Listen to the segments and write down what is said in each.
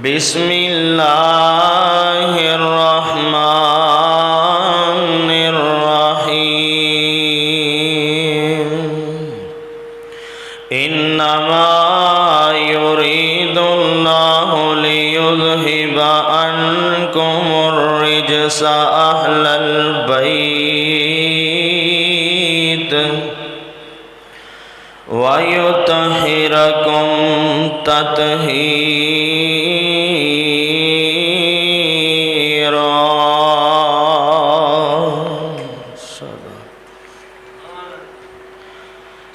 बिस्मिल्लाहिर्रहमानिर्रहीम। इन्नमा युरीदुल्लाहु लियुज़हिबा अन्कुमुर रिज्सा अह्लल बैत वयुत्तहिरकुम तत्हीरा।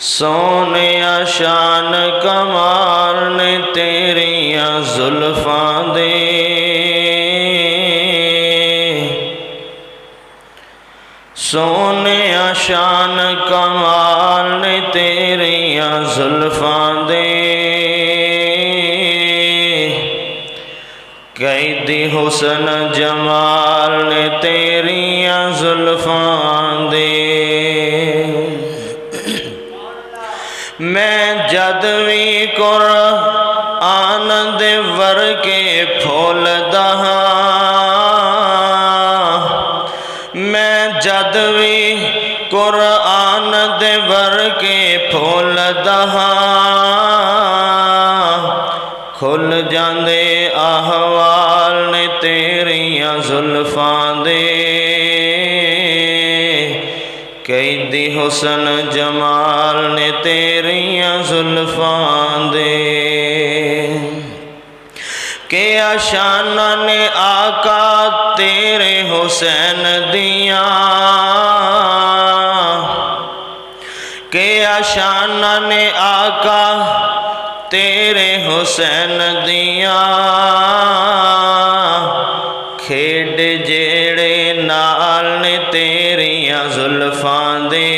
सोने शान कमाल ने तेरियां जुल्फां दे, सोने शान कमाल ने तेरियां जुल्फां दे, कैदी हुस्न जमाल ने तेरियां जुल्फां दे। मैं जद भी कुरआन दे वर्के फुलदा हां, मैं जद भी कुरआन दे वर्के फुलदा हां, खुल जांदे अहवाल ने तेरियां जुल्फां दे, कैदी हुस्न जमाल ने तेरियां जुल्फां दे। के शाना ने आका तेरे हुसैन दिया, के शाना ने आका तेरे हुसैन दिया, खेड जेड़े नाल ने तेरियां जुल्फां दे,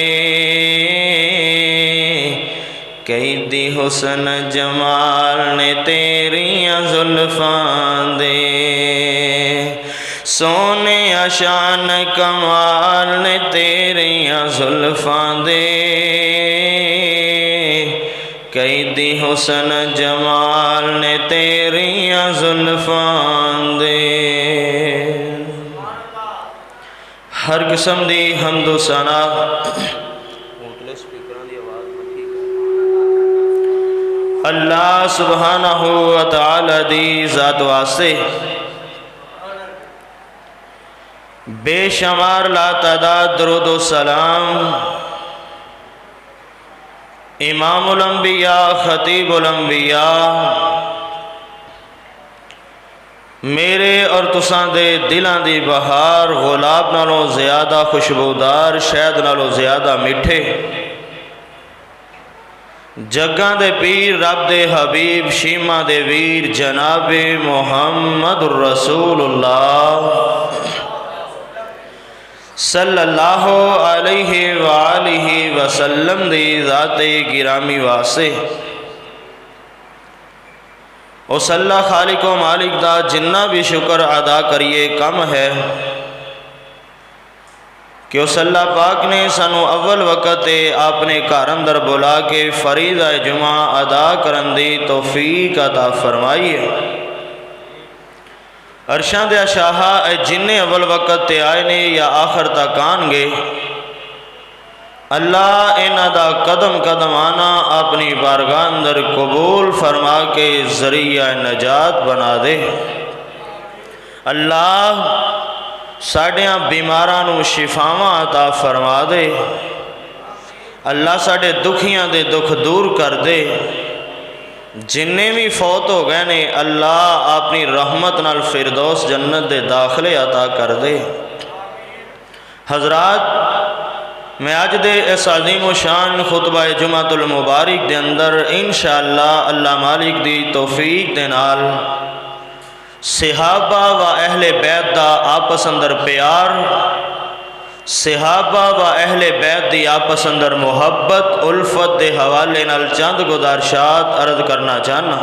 कैदी हुस्न जमाल ने तेरियां जुल्फां दे। सोने शान कमाल ने तेरियां जुल्फां दे, कैदी हुस्न जमाल ने तेरियां जुल्फां दे। हर किस्म दी हम्दो सना अल्लाह सुब्हानहू व तआला दी ज़ात वास्ते बेशुमार लातादाद दरूद व सलाम इमामुल अंबिया खतीबुल अंबिया मेरे और तुसां दे दिलां दी बहार गुलाब नालों ज़्यादा खुशबूदार शहद नालों ज़्यादा मिठे जग्गां दे पीर रब दे हबीब शीमा दे वीर जनाबे मुहम्मदुर रसूलुल्लाह सल्लल्लाहु अलैहि वालिहि वसल्लम दी ज़ाते गिरामी वास्ते उस अल्लाह खालिक व मालिक दा जिन्ना भी शुक्र अदा करिए कम है कि उस अल्लाह पाक ने सानू अव्वल वक़्त अपने घर अंदर बुला के फरीदा जुमा अदा करन दी तौफीक अता फरमाई है। अरशां दे शाहा जिन्ने अव्वल वक़्त आए ने या आखिर तक आएंगे, अल्लाह इन्हां दा कदम कदम आना अपनी बारगाह अंदर कबूल फरमा के ज़रिया नजात बना दे। अल्लाह साढ़ियां बीमारां नू शिफावां अता फरमा दे। अल्लाह साढ़े दुखियां दे दुख दूर कर दे। जिन्ने भी फौत हो गए ने अल्लाह अपनी रहमत नाल फिरदौस जन्नत दे दाखले अता कर दे। हजरात, मैं अज दे इस अज़ीम शान खुतबा जुमातुल मुबारक दे अंदर इंशाअल्लाह अल्लाह मालिक दी तौफीक दे नाल सहाबा व अहले बैत दा आपस अंदर प्यार, सहाबा व अहले बैत दी आपस अंदर मुहब्बत उल्फत के हवाले नाल चंद गुजारिशात अर्ज करना चाहना।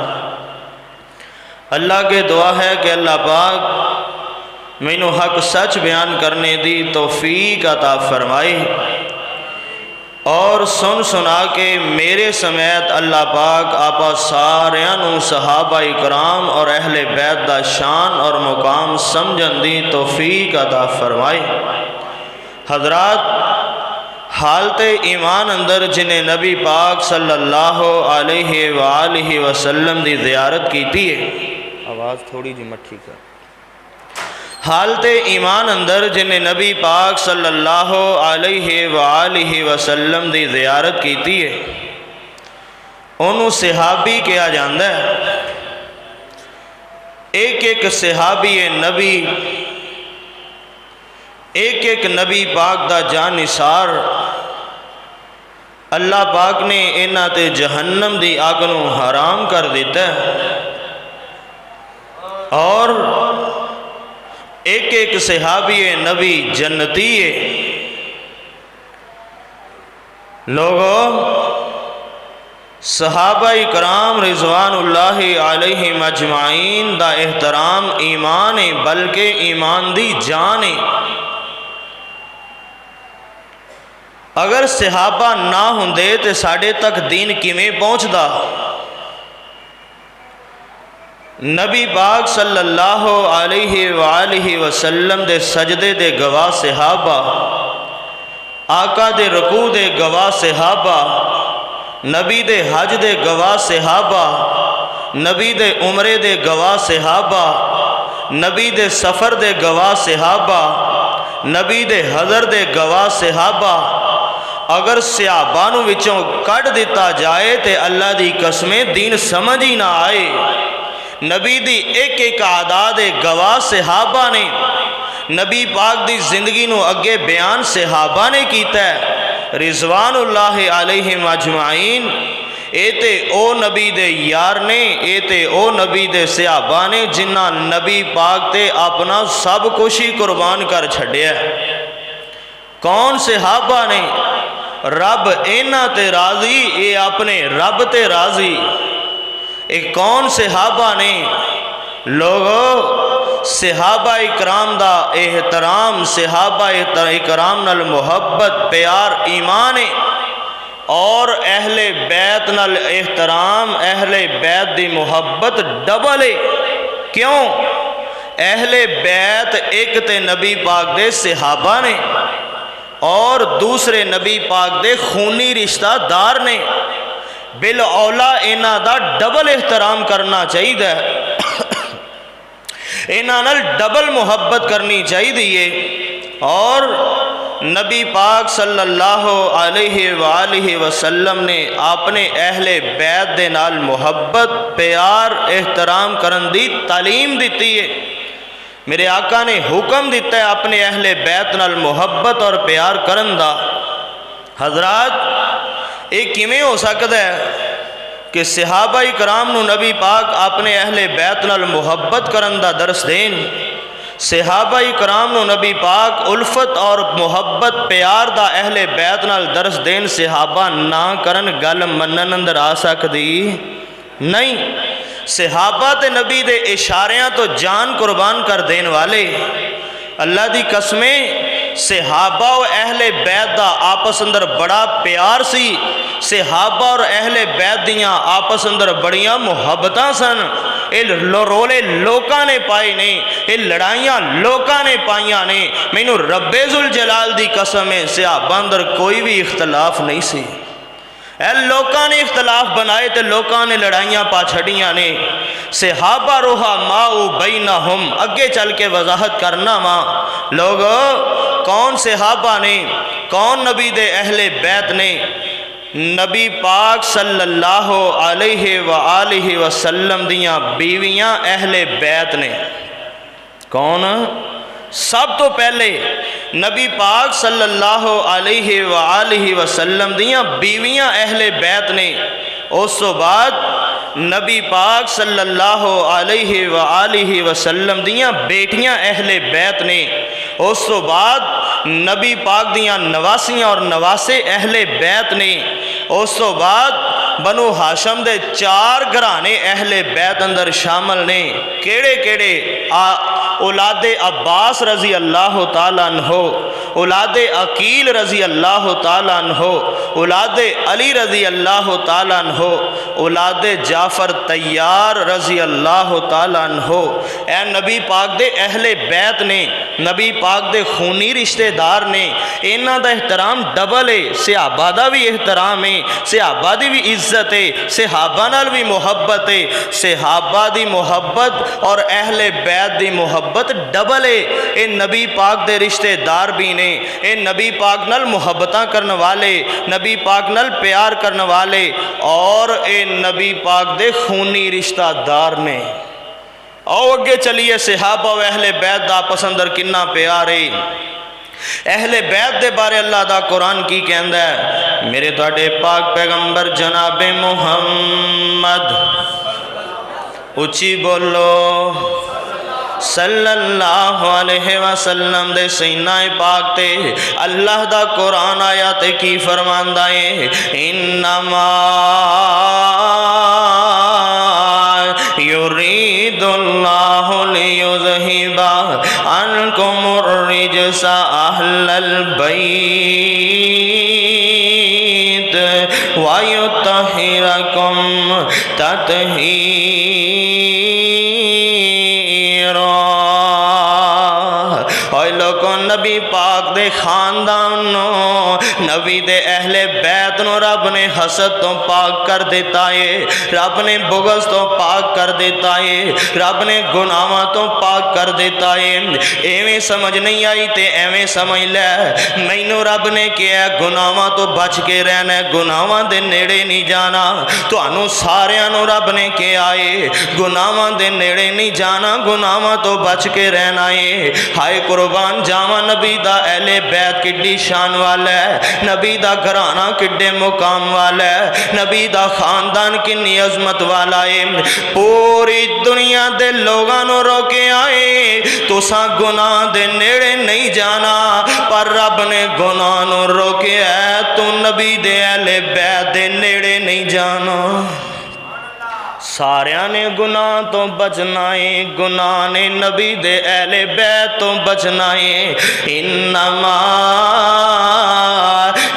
अल्लाह के दुआ है कि अल्लाह पाक मैनू हक सच बयान करने दी तौफीक अता फरमाए और सुन सुना के मेरे समेत अल्लाह पाक आपा सारियां नूं सहाबा इकराम और अहले बैत दा शान और मुकाम समझण दी तौफीक अता फरमाए। हजरात, हालते ईमान अंदर जिन्हें नबी पाक सल्लल्लाहु अलैहि वसल्लम दी ज़ियारत की है, आवाज़ थोड़ी जी मठी कर। हालते ईमान अंदर जिन्हें नबी पाक सल्लल्लाहु अलैहि वसल्लम दी ज़ियारत की है, उन्होंने सहाबी कहा जाता है। एक एक सहाबी नबी, एक एक नबी पाक दा जान निसार अल्लाह पाक ने इन्हां ते जहन्नम दी अग नूं हराम कर दिता है। और एक एक सहाबी नबी जन्नती है। लोगों, सहाबा इकराम रिज़वानुल्लाहि अलैहिम अजमाइन दा एहतराम ईमान है, बल्कि ईमान दी जान है। अगर सहाबा ना होंदे तो साढ़े तक दीन किवें पहुँचदा। नबी पाक सल्लल्लाहु अलैहि वसल्लम दे सजदे दे गवाह सहाबा, आका दे रकू दे गवाह सहाबा, नबी दे हज दे गवाह सहाबा, नबी दे उमरे दे गवाह सहाबा, नबी दे सफ़र दे गवाह सहाबा, नबी दे हज़र दे गवाह सहाबा। अगर सहाबा नूं विचों कढ़ दिता जाए तो अल्लाह दी कसमें दीन समझ ही ना आए। नबी दी एक एक आदाद गवाह सहाबा ने, नबी पाक दी जिंदगी नूं अगे बयान सहाबा ने कीता है रिज़वानुल्लाहि अलैहिम अजमाइन। ये ते ओ नबी दे यार ने, ये ते ओ नबी दे सहाबा ने जिन्हां नबी पाक ते अपना सब कुछ ही कुर्बान कर छड्या। कौन सहाबा ने? रब इन्हां ते राजी, ये अपने रब ते राजी। एक कौन सहाबा ने? लोगो, सहाबा इकराम दा एहतराम, सहाबा इकराम नाल मुहब्बत प्यार ईमान है। और अहले बैत नाल एहतराम, अहले बैत दी मुहब्बत डबल है। क्यों? अहले बैत एक ते नबी पाक दे सहाबा ने और दूसरे नबी पाक दे खूनी रिश्तेदार ने। बिल औला इन्हां दा डबल एहतराम करना चाहिए, इन्हां नाल डबल मुहब्बत करनी चाहिए। और नबी पाक सल्लल्लाहु अलैहि वसल्लम ने अपने अहले बैत दे नाल मुहब्बत प्यार एहतराम करन दी तालीम दी है। मेरे आका ने हुक्म दिता है अपने अहले बैत नाल मुहब्बत और प्यार करन दा। हजरात, ये किमें हो सकता है कि सहाबा इकराम नूं नबी पाक अपने अहले बैत नाल मुहब्बत करन दा दरस देन, सहाबा इकराम नूं नबी पाक उल्फत और मुहब्बत प्यार दा अहले बैत नाल दरस देन, सहाबा ना करन गल मनन अंदर आ सकदी नहीं। सहाबा ते नबी दे इशारियां तो जान कुर्बान कर देने वाले। अल्लाह दी कसमें सहाबा और अहले बैत दा आपस अंदर बड़ा प्यार सी। सहाबा और अहले बैत दियां आपस अंदर बड़ियां मुहब्बतां सन। ये रोले लोकां ने पाए ने, ये लड़ाइयां लोकां ने पाइयां ने। मैनू रब्बे जुल जलाल दी कसम है, सहाबा अंदर कोई भी इख्तलाफ नहीं सी। लोकां ने इख्तलाफ बनाए तो लोकां ने लड़ाइयां पा छड़ियां ने। सहाबा रोहा माऊ बैनहुम, अगे चल के वजाहत करना वा। लोगो, कौन सहाबा ने, कौन नबी दे अहले बैत ने? नबी पाक सल्लल्लाहु अलैहि वसल्लम दियां बीवियां अहले बैत ने। कौन? सब तो पहले नबी पाक सल्लल्लाहु अलैहि वसल्लम दियां बीवियां अहले बैत ने। उस तो बाद नबी पाक सल्लल्लाहु अलैहि वसल्लम दियां बेटियां अहले बैत ने। उस तो बाद नबी पाक दियां नवासियां और नवासे अहले बैत ने। उस तो बाद बनु हाशम दे 4 घराने अहले बैत अंदर शामिल ने। केड़े केड़े? औलादे अब्बास रजी अल्लाह तआला अन्हो, औलाद अकील रज़ी अल्लाह ताला अन्हो, औलाद अली रज़ी अल्लाह ताला अन्हो, औलाद जाफ़र तैयार रज़ी अल्लाह ताला अन्हो। ए नबी पाक दे अहले बैत ने, नबी पाक दे खूनी रिश्तेदार ने, इन्हां दा एहतराम डबल है। सहाबा दा भी एहतराम है, सहाबा दी भी इज्जत है, सहाबा नाल भी मुहब्बत है। सहाबा दी मुहब्बत और अहले बैत दी मुहब्बत डबल है। ये नबी पाक दे रिश्तेदार भी ने, ये नबी पाक नाल मुहब्बतां करने वाले, नबी पाक नाल प्यार करने वाले, और ये नबी पाक दे खूनी रिश्तेदार ने। आओ अगे चलिए, सहाबा व अहले बैत दा आपस अंदर किन्ना प्यार है। अहले बैत दे बारे अल्लाह दा कुरान की कहंदा है, मेरे तुहाडे पाक पैगंबर जनाबे मुहम्मद, उच्ची बोलो, सल्लल्लाहु अलैहि वसल्लम दे सीना पाक ते अल्लाह दा कुरान आया ते की फरमांदा है, इन्नमा युरीदुल्लाहु लियुज़हिबा अन्कुमुर रिजसा अहलल बैत व युत्तहिरकुम तत्हीरा। नबी पाक दे खानदानों, नबी दे अहले बैत नो रब ने हसद तो पाक कर देता है, रब ने बुग़्ज़ तो पाक कर देता है, रब ने गुनाहों तो पाक कर देता है। एवें समझ नहीं आई ते एवें समझ लै, मैनू रब ने कहा गुनाहों तो बच के रहना, गुनाहों दे नेड़े नहीं जाना। तुहानू सारियां नू रब ने कहा है गुनाहों दे नेड़े नहीं जाना, गुनाहों तो बच के रहना है। हाय कुर्बान जावा, नबी दा अहले बैत किड्डी शान वाला है, नबी दा घराना किड्डे मुकाम वाला है, नबी दा खानदान किन्नी अजमत वाला है। पूरी दुनिया दे लोगां नू रोके आए तुसां गुनाह दे नेड़े नहीं जाना, पर रब ने गुनाह नू रोके है तू नबी दे अहले बैत दे नेड़े नहीं जाना। सारिया ने गुनाह तो बचना है, गुनाह ने नबी दे अहले बैत तो बचना है। इन्नमा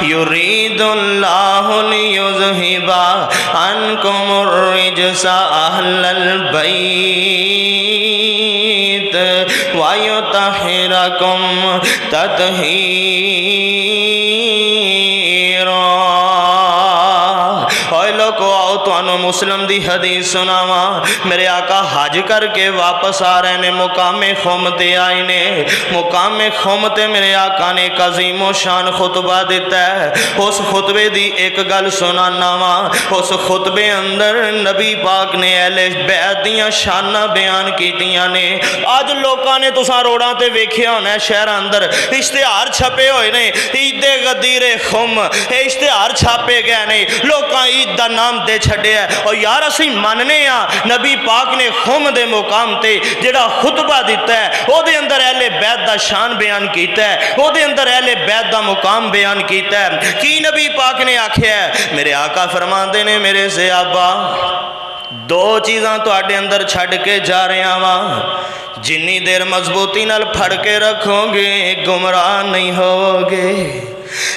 युरीदुल्लाहु लियुज़हिबा अन्कुमुर रिजसा अहलल बैत व युत्तहिरकुम तत्हीरा। आओ तुहानू मुस्लिम दी हदीस सुनावा। मेरे आका हज करके वापस आ रहे ने, मुकामे खुम ते आए ने। मुकामे खुम ते मेरे आका ने एक अजीमो शान खुतबा दिता है। उस खुतबे दी एक गल सुनाना वा। उस खुतबे अंदर नबी पाक ने अहले बैत दियां शाना बयान कीतियां ने। अज लोगों ने तुसां रोडां ते वेखिया होना शहर अंदर इश्तिहार छपे हुए ने, ईदे गदीरे खुम, इश्तिहार छापे गए ने, लोग ईद का नाम दे छड्या। और यार असी मानने नबी पाक ने खुम दे मुकाम ते जिहड़ा खुतबा दिता है ओहदे अंदर अहले बैत दा शान बयान कीता है, ओहदे अंदर अहले बैत दा मुकाम बयान कीता है। की नबी पाक ने आख्या है? मेरे आका फरमाते ने, मेरे सहाबा दो चीज़ां तुहाडे अंदर छड्ड के जा रहा वा, जिन्नी देर मजबूती नाल फड़ के रखोगे गुमराह नहीं होगे।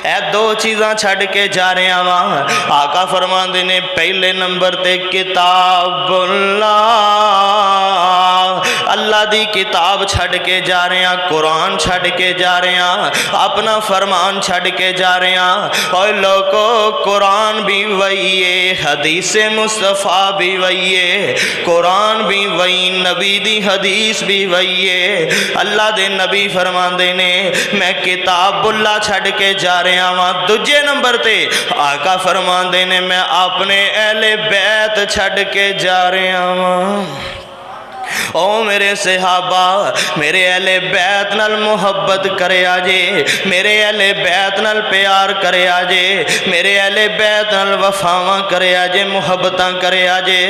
ए दो चीज़ां छड्ड के जा रहा वा। आका फरमाते ने पहले नंबर ते किताबुल्लाह, अल्लाह दी किताब छड्ड के जा रहे हैं, कुरान छड्ड के जा रहे हैं, अपना फरमान छड्ड के जा रहे हैं। और लोगों कुरान भी वही है, हदीस मुस्तफ़ा भी वही है, कुरान भी वही, नबी दी हदीस भी वही है। अल्लाह दे नबी फरमाते ने मैं किताबुल्लाह छड्ड के जा रहा वा। दूजे नंबर ते आका फरमाते ने मैं अपने अहले बैत छड्ड के जा रहा वा। ओ मेरे सहाबा, मेरे अहले बैत नाल मुहब्बत करे आजे, मेरे अहले बैत नाल प्यार करे आजे, मेरे अहले बैत नाल वफावां करे आजे, मुहब्बतां करे आजे।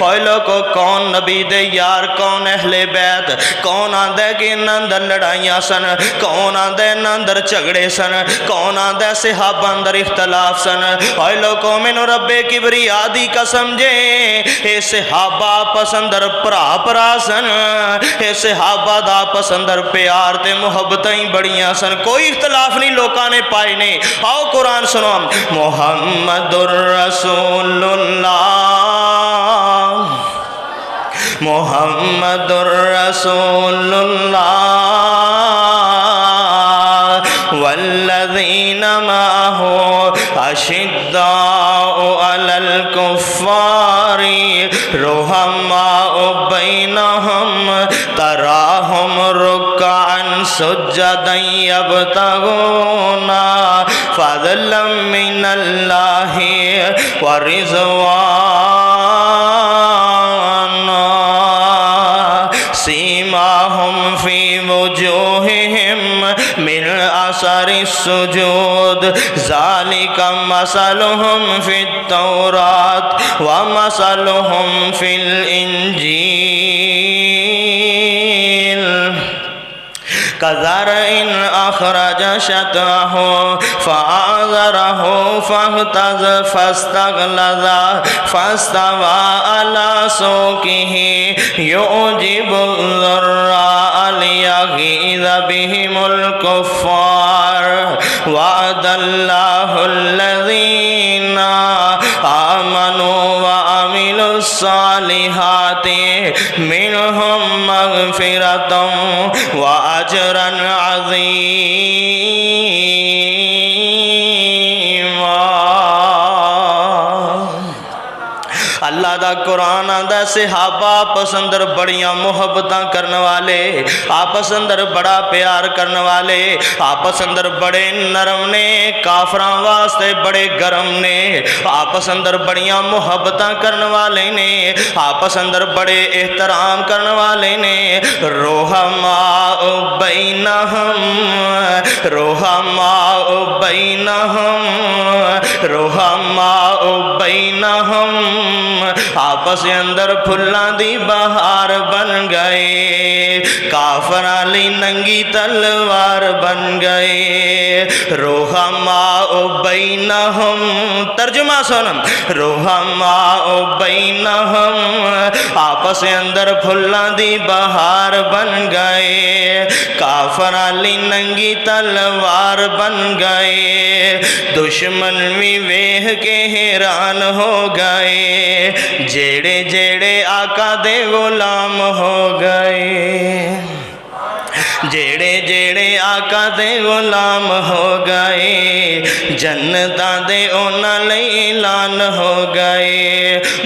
ओए लोगो कौन नबी दे यार, कौन अहले बैत, कौन आंदा कि इन्हां अंदर लड़ाइयां सन, कौन आंदा इन्हां अंदर झगड़े सन, कौन आंदा सहाबा अंदर इख्तलाफ सन। ओए लोगो मैनू रब्बे किबरिया दी कसम जे ए सहाबा आपस अंदर भरा भरा सन, सन। इस सहाबा दा आपस अंदर प्यार ते मुहब्बत ही बड़ियां सन, कोई इख्तलाफ नहीं लोगों ने पाए ने। आओ कुरान सुनो, मुहम्मदुर रसूलुल्लाह, मुहम्मदुर रसूलुल्लाह वल्लज़ीना माहु अशिद्दाउ अलल कुफ्फारी रुहम्माउ बैनहुम तराहुम रुक्अन सुज्जदन यब्तगूना फज़लन मिनल्लाहि व रिज़वाना सीमाहुम फी वुजूहिहिम मिन असरि सुजूद ज़ालिका मसलुहुम फित तौरात व मसलुहुम फिल इंजील कज़रइन अखरज शतअहु फ़अज़रहु फ़स्तग़लज़ फ़स्तवा अला सूक़िही युजिबुज़ ज़ुर्राअ लियग़ीज़ बिहिमुल कुफ़्फ़ार वअदल्लाहुल्लज़ीना आमनू व अमिलुस्सालिहाति मिनहुम मग़फ़िरतम व अजरन अज़ीमा। अल्लाह दा कुरान आंदा सहाबा आपस अंदर बड़ियां मुहब्बतां करने वाले, आपस अंदर बड़ा प्यार करने वाले, आपस अंदर बड़े नरम ने, काफरां वास्ते बड़े गरम ने, आपस अंदर बड़ियां मुहब्बतां करने वाले ने, आपस अंदर बड़े एहतराम करने वाले ने। रुहमाउ बैनहुम, रुहमाउ बैनहुम, रुहमाउ बैनहुम आपस अंदर फुल्लां दी बहार बन गए, काफरां लई नंगी तलवार बन गए। रुहमाउ बैनहुम, तर्जुमा सुन, रुहमाउ बैनहुम आपस अंदर फुल्लां दी बहार बन गए, काफरां लई नंगी तलवार बन गए। दुश्मन भी वेख के हैरान हो गए, जेड़े जेड़े आका दे गुलाम हो गए, जेड़े जेड़े आका दे गुलाम हो गए, जन्नतां दे उन्हां लई ऐलान हो गए।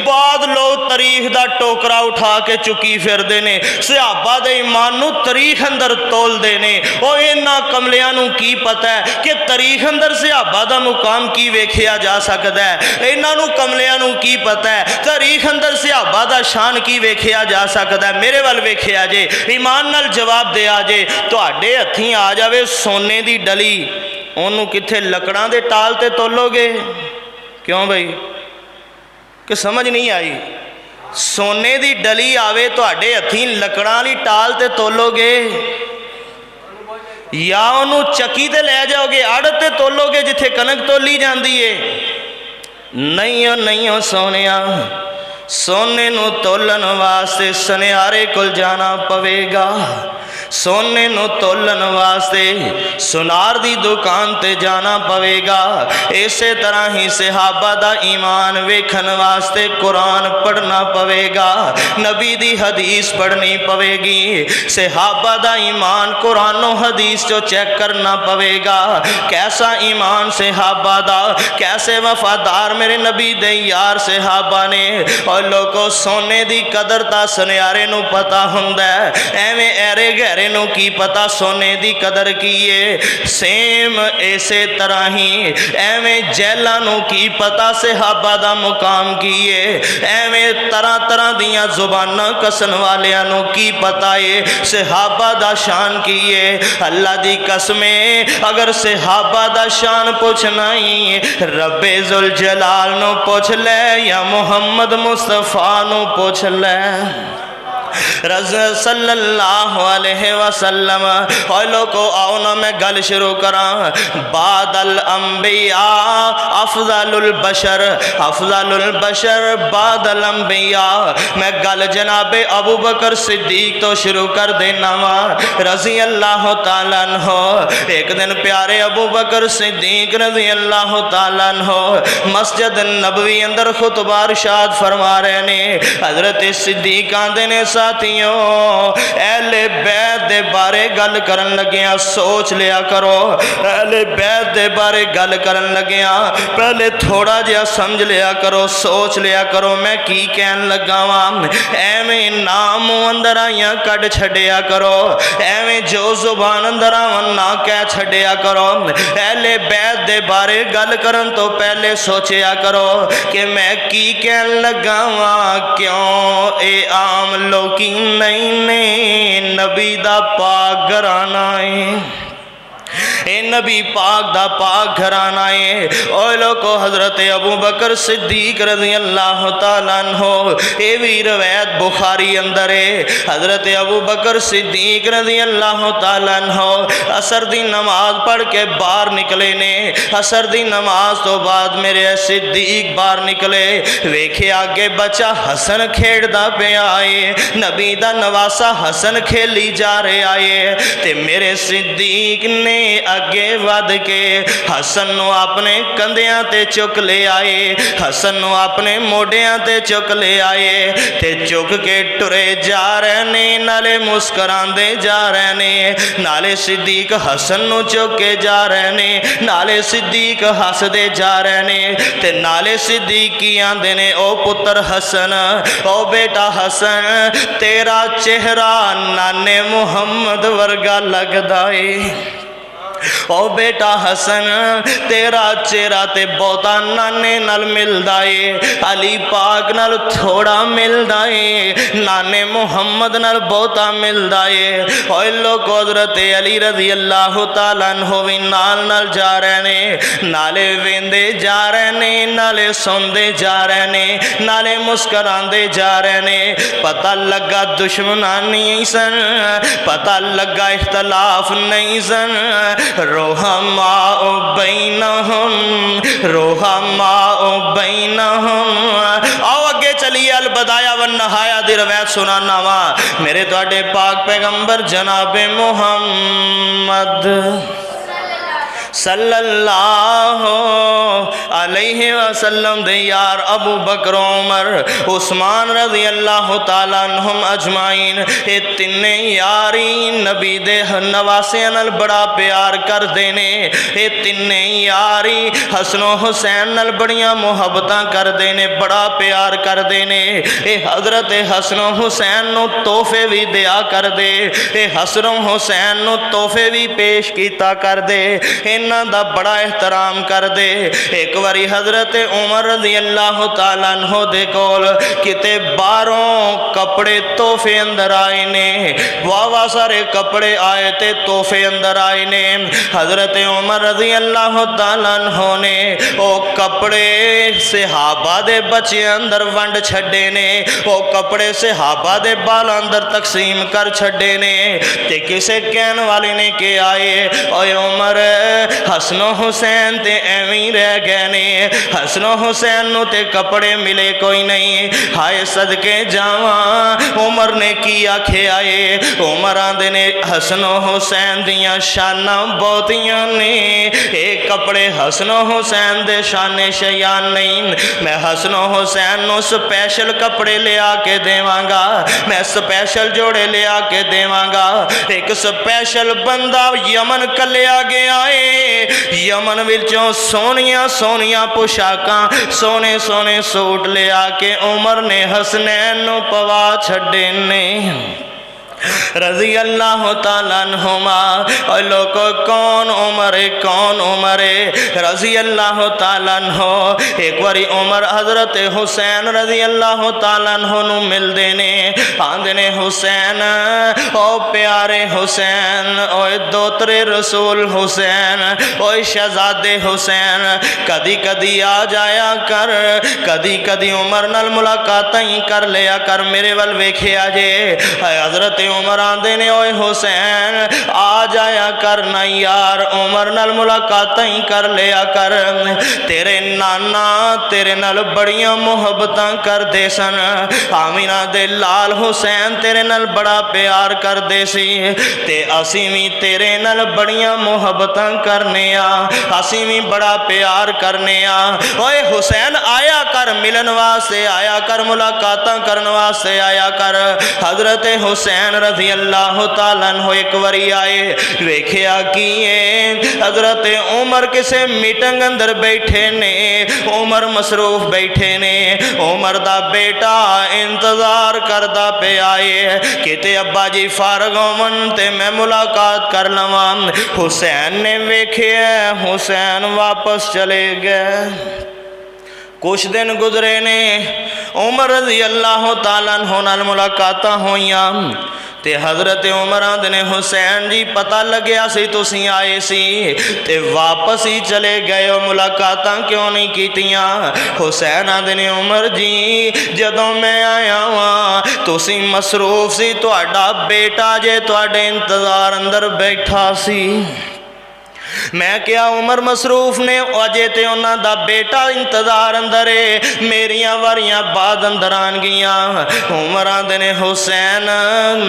बाद लोग तारीख दा टोकरा उठा के चुकी फिरदे ने, सहाबा दे ईमान नूं तारीख अंदर तोलदे ने। ओ इन्हां कमलियां नूं की पता है कि तारीख अंदर सहाबा दा मुकाम की वेखिया जा सकदा है? इन्हां नूं कमलियां नूं की पता है तारीख अंदर सहाबा दा शान की वेखिया जा सकदा है? मेरे वल वेखिया जे, ईमान नाल जवाब दिया जे। तुहाडे हत्थीं आ जावे सोने दी डली, ओनू किथे लकड़ां दे टाल ते तोलोगे? क्यों भाई, कि समझ नहीं आई? सोने दी डली आवे तुहाडे हत्थीं लकड़ां वाली टाल ते तोलोगे, या ओनू चक्की ते लै जाओगे, अड़ ते तोलोगे जिथे कनक तोली जाती है? नहीं हो नहीं हो सोनिया, सोने नू तोलन वास्ते सुनियारे कोल जाना पवेगा। सोने नू तोलन वास्ते सुनार दी दुकान ते जाना पवेगा। इसे तरह ही सहाबा दा ईमान वेखन वास्ते कुरान पढ़ना पवेगा, नबी दी हदीस पढ़नी पवेगी। सहाबा दा ईमान कुरानो हदीस जो चेक करना पवेगा। कैसा ईमान सहाबा दा, कैसे वफादार मेरे नबी दे यार सहाबा ने। और लोगों सोने दी कदर ता सुनियारे नू पता हुंदा है, एवें ऐरे गहरे नू की पता सोने दी कदर की है। सेम इसे तरह ही एवें जैला नू की पता सहाबा दा मुकाम की है। एवें तरह तरह दियां जुबाना कसन वालियां नू की पता है सहाबा दा शान की है। अल्लाह दी कसमे अगर सहाबा दा शान पूछना ही रब्बे जुल जलाल नू पूछ ले या मुहम्मद मुस्तफा नू पूछ ले। सल्लल्लाहु अलैहि वसल्लम। और लोगों आओ ना मैं गल शुरू करा। बादल अंबिया अफजलुल बशर, अफजलुल बशर बादल अंबिया। मैं गल जनाबे अबू बकर सिद्दीक तो शुरू कर देना वा रजी अल्लाह तआला अन्हो। एक दिन प्यारे अबू बकर सिद्दीक रजी अल्लाह तआला अन्हो मस्जिद नबवी अंदर खुतबा इरशाद फरमा रहे ने। हजरत सिद्दीक आंदे ने साथियों अहले बैत दे बारे गल करन लगिया सोच लिया करो। अहले बैत दे बारे गल करन लगिया पहले थोड़ा जिहा समझ लिया करो, सोच लिया करो मैं की कहन लगा वा। एवें नाम अंदर आइया कट छड़िया करो, एवें जो जुबान अंदर आवन ना कह छड़िया करो। अहले बैत दे बारे गल करन तो पहले सोचिया करो कि मैं की कहन लगा वा। क्यों ए आम लोकी नहीं ने नबी दा पाक घराना है, ए नबी पाक दा पाक घराना है। और लोगों हजरत अबू बकर सिद्दीक रज़ी अल्लाह तआला अन्हो ये भी रवायत बुखारी अंदर है। हजरत अबू बकर सिद्दीक रज़ी अल्लाह तआला अन्हो असर दी नमाज पढ़ के बाहर निकले ने। असर दी नमाज तो बाद मेरे सिद्दीक बाहर निकले, वेखे आगे बच्चा हसन खेड़दा पिया है, नबी दा नवासा हसन खेली जा रहा है। ते मेरे सिद्दीक ने अगे वध के हसन नू अपने कंधियां ते चुक ले आए, हसन नू अपने मोडियां ते चुक ले आए ते चुक के टुरे जा रहे ने, नाले मुस्कुरांदे जा रहे ने। नाले सिद्दीक हसन नू चुक के जा रहे ने, नाले सिद्दीक हसदे जा रहे ने ते नाले सिद्दीक की आंदे ने ओ पुत्र हसन, ओ बेटा हसन तेरा चेहरा नाने मुहम्मद वर्गा लगदा है। ओ बेटा हसन तेरा चेहरा ते बहुता नाने नाल मिलदा है, अली पाक नाल थोड़ा मिलदा है, नाने मुहम्मद नाल बहुता मिलदा है। और लोग हज़रत अली रज़ी अल्लाह तआला अन्हो भी नाल नाल जा रहे ने, नाले वेंदे जा रहे ने, नाले सुनते जा रहे ने, नाले मुस्कुरांदे जा रहे ने। पता लगा दुश्मना नहीं सन, पता लगा इख्तलाफ नहीं सन। रोहमाओ बैनहुम, रोहमाओ बैनहुम। आओ अगे चलिए अल बदाया वन नहाया दी रवायत सुनाना वा मेरे तुहाडे पाक पैगंबर जनाबे मुहम्मद सल्लल्लाहु अलैहि वसल्लम दे यार अबू बकर उमर उस्मान रज़ी अल्लाह तआला अन्हुम अजमाइन ये तिन्ने यारी नबी दे नवासियां नाल बड़ा प्यार करदे ने। ये तिन्ने यारी हसनो हुसैन नाल बड़ियां मुहब्बतां करदे ने, बड़ा प्यार करदे ने। ये हजरत हसनो हुसैन नू तोहफे भी दिया करदे, ये हसनो हुसैन नू तोहफे भी पेश कीता करदे, इन्हां दा बड़ा एहतराम करदे। एक बारी हजरत उमर रज़ी अल्लाह तआला अन्हो दे कोल किते बाहरों कपड़े तोहफे अंदर आए ने, वाह सारे कपड़े आए ते तोहफे अंदर आए ने। हजरत उमर रज़ी अल्लाह तआला अन्हो ने ओ कपड़े सहाबा दे बच्चे अंदर वंड छड्डे ने, ओ कपड़े सहाबा दे बाल अंदर तकसीम कर छड्डे ने। ते किसे कहने वाले ने के आए ओए उमर हसनो हुसैन ते एवं रह गए ने, हसनो हुसैन नू ते कपड़े मिले कोई नहीं। हाय सदके जावा उमर ने की आखे आए। उमर आंदे ने हसनो हुसैन दियां शाना बहुतियां ने, एक कपड़े हसनो हुसैन दे शाने शयान नहीं। मैं हसनो हुसैन नू स्पैशल कपड़े लिया के देवांगा, मैं स्पैशल जोड़े लिया के देवांगा। एक स्पैशल बंदा यमन कलिया गया है, यमन विचों सोनिया सोनिया पोशाकां सोने सोने सूट लिया के उमर ने हसनैन नू पवा छड्डे ने। रज़ी अल्लाह ताला अन्हुमा। और लोगो कौन उमर है, कौन उमर है? रज़ी अल्लाह ताला अन्हु। एक बारी उमर हज़रत हुसैन रज़ी अल्लाह ताला अन्हु नू मिलदे ने, आंदे ने हुसैन ओ प्यारे हुसैन, ओए दोतरे रसूल हुसैन, ओए शहजादे हुसैन, कदी कदी आ जाया कर, कदी कदी उमर नाल मुलाकात ही कर लिया कर, मेरे वल वेखिया जे। हज़रत उमर आंदे ने ओए हुसैन आ जाया कर ना यार, उमर नाल मुलाकात ही कर लिया कर, तेरे नाना तेरे नाल बड़ियां मुहब्बतां करदे सन, आमीना दे लाल हुसैन तेरे नाल बड़ा प्यार करदे सी, ते असी भी तेरे नाल बड़ियां मुहब्बतां करने आ, असी भी बड़ा प्यार करने आ। ओए हुसैन आया कर, मिलन वास्ते आया कर, मुलाकातां करने वास्ते आया कर। हज़रत हुसैन रज़ी अल्लाह ताला अन्हु एक बारी आए, वेख्या कि हज़रत उमर किसे मीटिंग अंदर बैठे ने, उमर मसरूफ बैठे ने, उमर दा बेटा इंतजार करदा पे आए किते अब्बा जी फारग होवन ते मैं मुलाकात कर लवां। हुसैन ने वेख्या हुसैन वापस चले गए। कुछ दिन गुजरे ने, उमर रज़ी अल्लाह ताला अन्हु नाल मुलाकातां होईयां ते हज़रत उमर आंदे ने हुसैन जी पता लग्या सी तुसीं आए सी ते वापस ही चले गए हो, मुलाकातां क्यों नहीं कीतियां? हुसैन आंदे ने उमर जी जदों मैं आया वां तुसीं मसरूफ सी, तुहाडा बेटा जे तुहाडे इंतजार अंदर बैठा सी। मैं क्या उमर मसरूफ ने, अजे ते उन्हां दा बेटा इंतजार अंदर है, मेरिया वारियां बाद अंदर आन गियां। उमर आंदे ने हुसैन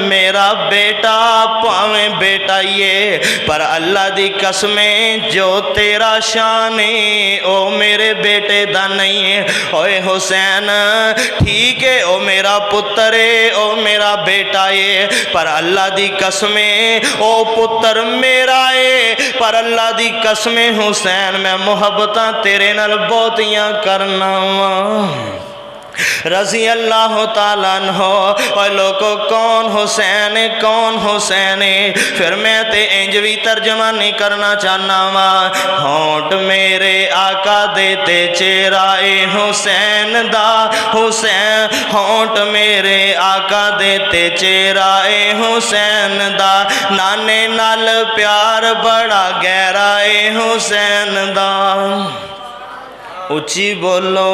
मेरा बेटा भावें बेटा ही है, पर अल्लाह दी कसमें जो तेरा शान है ओ मेरे बेटे दा नहीं है। ओए हुसैन ठीक है ओ मेरा पुत्र है, ओ मेरा बेटा है, पर अल्लाह दी कसमें ओ पुत्र मेरा है, पर अल्लाह दी कसमें हुसैन मैं मुहब्बतां तेरे नाल बहुतियां करना वा। रज़ी अल्लाह ताला अन्हु। और लोगो कौन हुसैन है, कौन हुसैन है? फिर मैं ते इंज भी तर्जमा नहीं करना चाहना वा। होंठ मेरे आका दे ते चेहरा ए हुसैन दा, हुसैन होंठ मेरे आका दे ते चेहरा ए हुसैन दा, नाने नाल प्यार बड़ा गहरा ए हुसैन दा। उच्ची बोलो।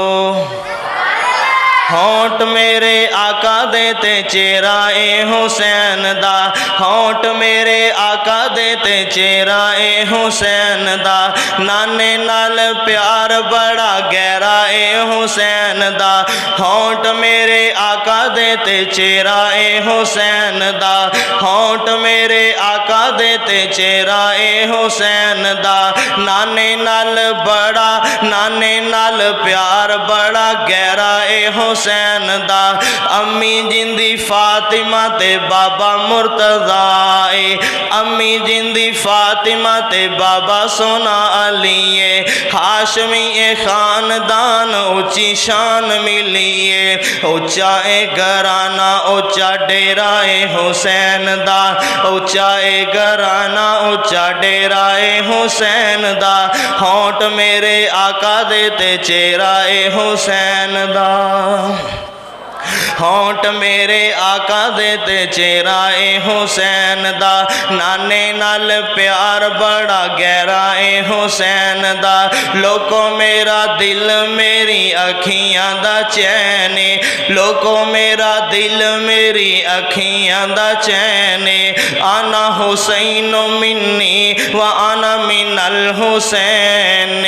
होंठ मेरे आका दे ते चेहरा ए हुसैन दा, होंठ मेरे आका दे ते चेहरा ए हुसैन दा, नाने नाल प्यार बड़ा गहरा ए हुसैन दा, होंठ मेरे आका दे ते चेहरा ए हुसैन दा, होंठ मेरे आका दे ते चेहरा ए हुसैन दा, नाने नाल बड़ा, नाने नाल प्यार बड़ा गहरा ए हुसैन दा। अम्मी जिंदी फातिमा ते बाबा मुर्तज़ा ए, अम्मी जिंदी फातिमा ते बाबा सोना अली ए, हाशमी ए खानदान ऊंची शान मिली ए, ऊंचा ए घराना ऊंचा डेरा ए हुसैन दा, ऊंचा ए घराना ऊंचा डेरा ए हुसैन दा, होंठ मेरे आका दे ते चेहरा ए हुसैन दा, होंठ मेरे आका दे ते चेहरा ए हुसैन दा, नाने नाल प्यार बड़ा गहरा ए हुसैन दा। लोको मेरा दिल मेरी अखियां दा चैन, लोको मेरा दिल मेरी अखियां दा चैन, आना हुसैन मिन्नी व आना मिनल हुसैन।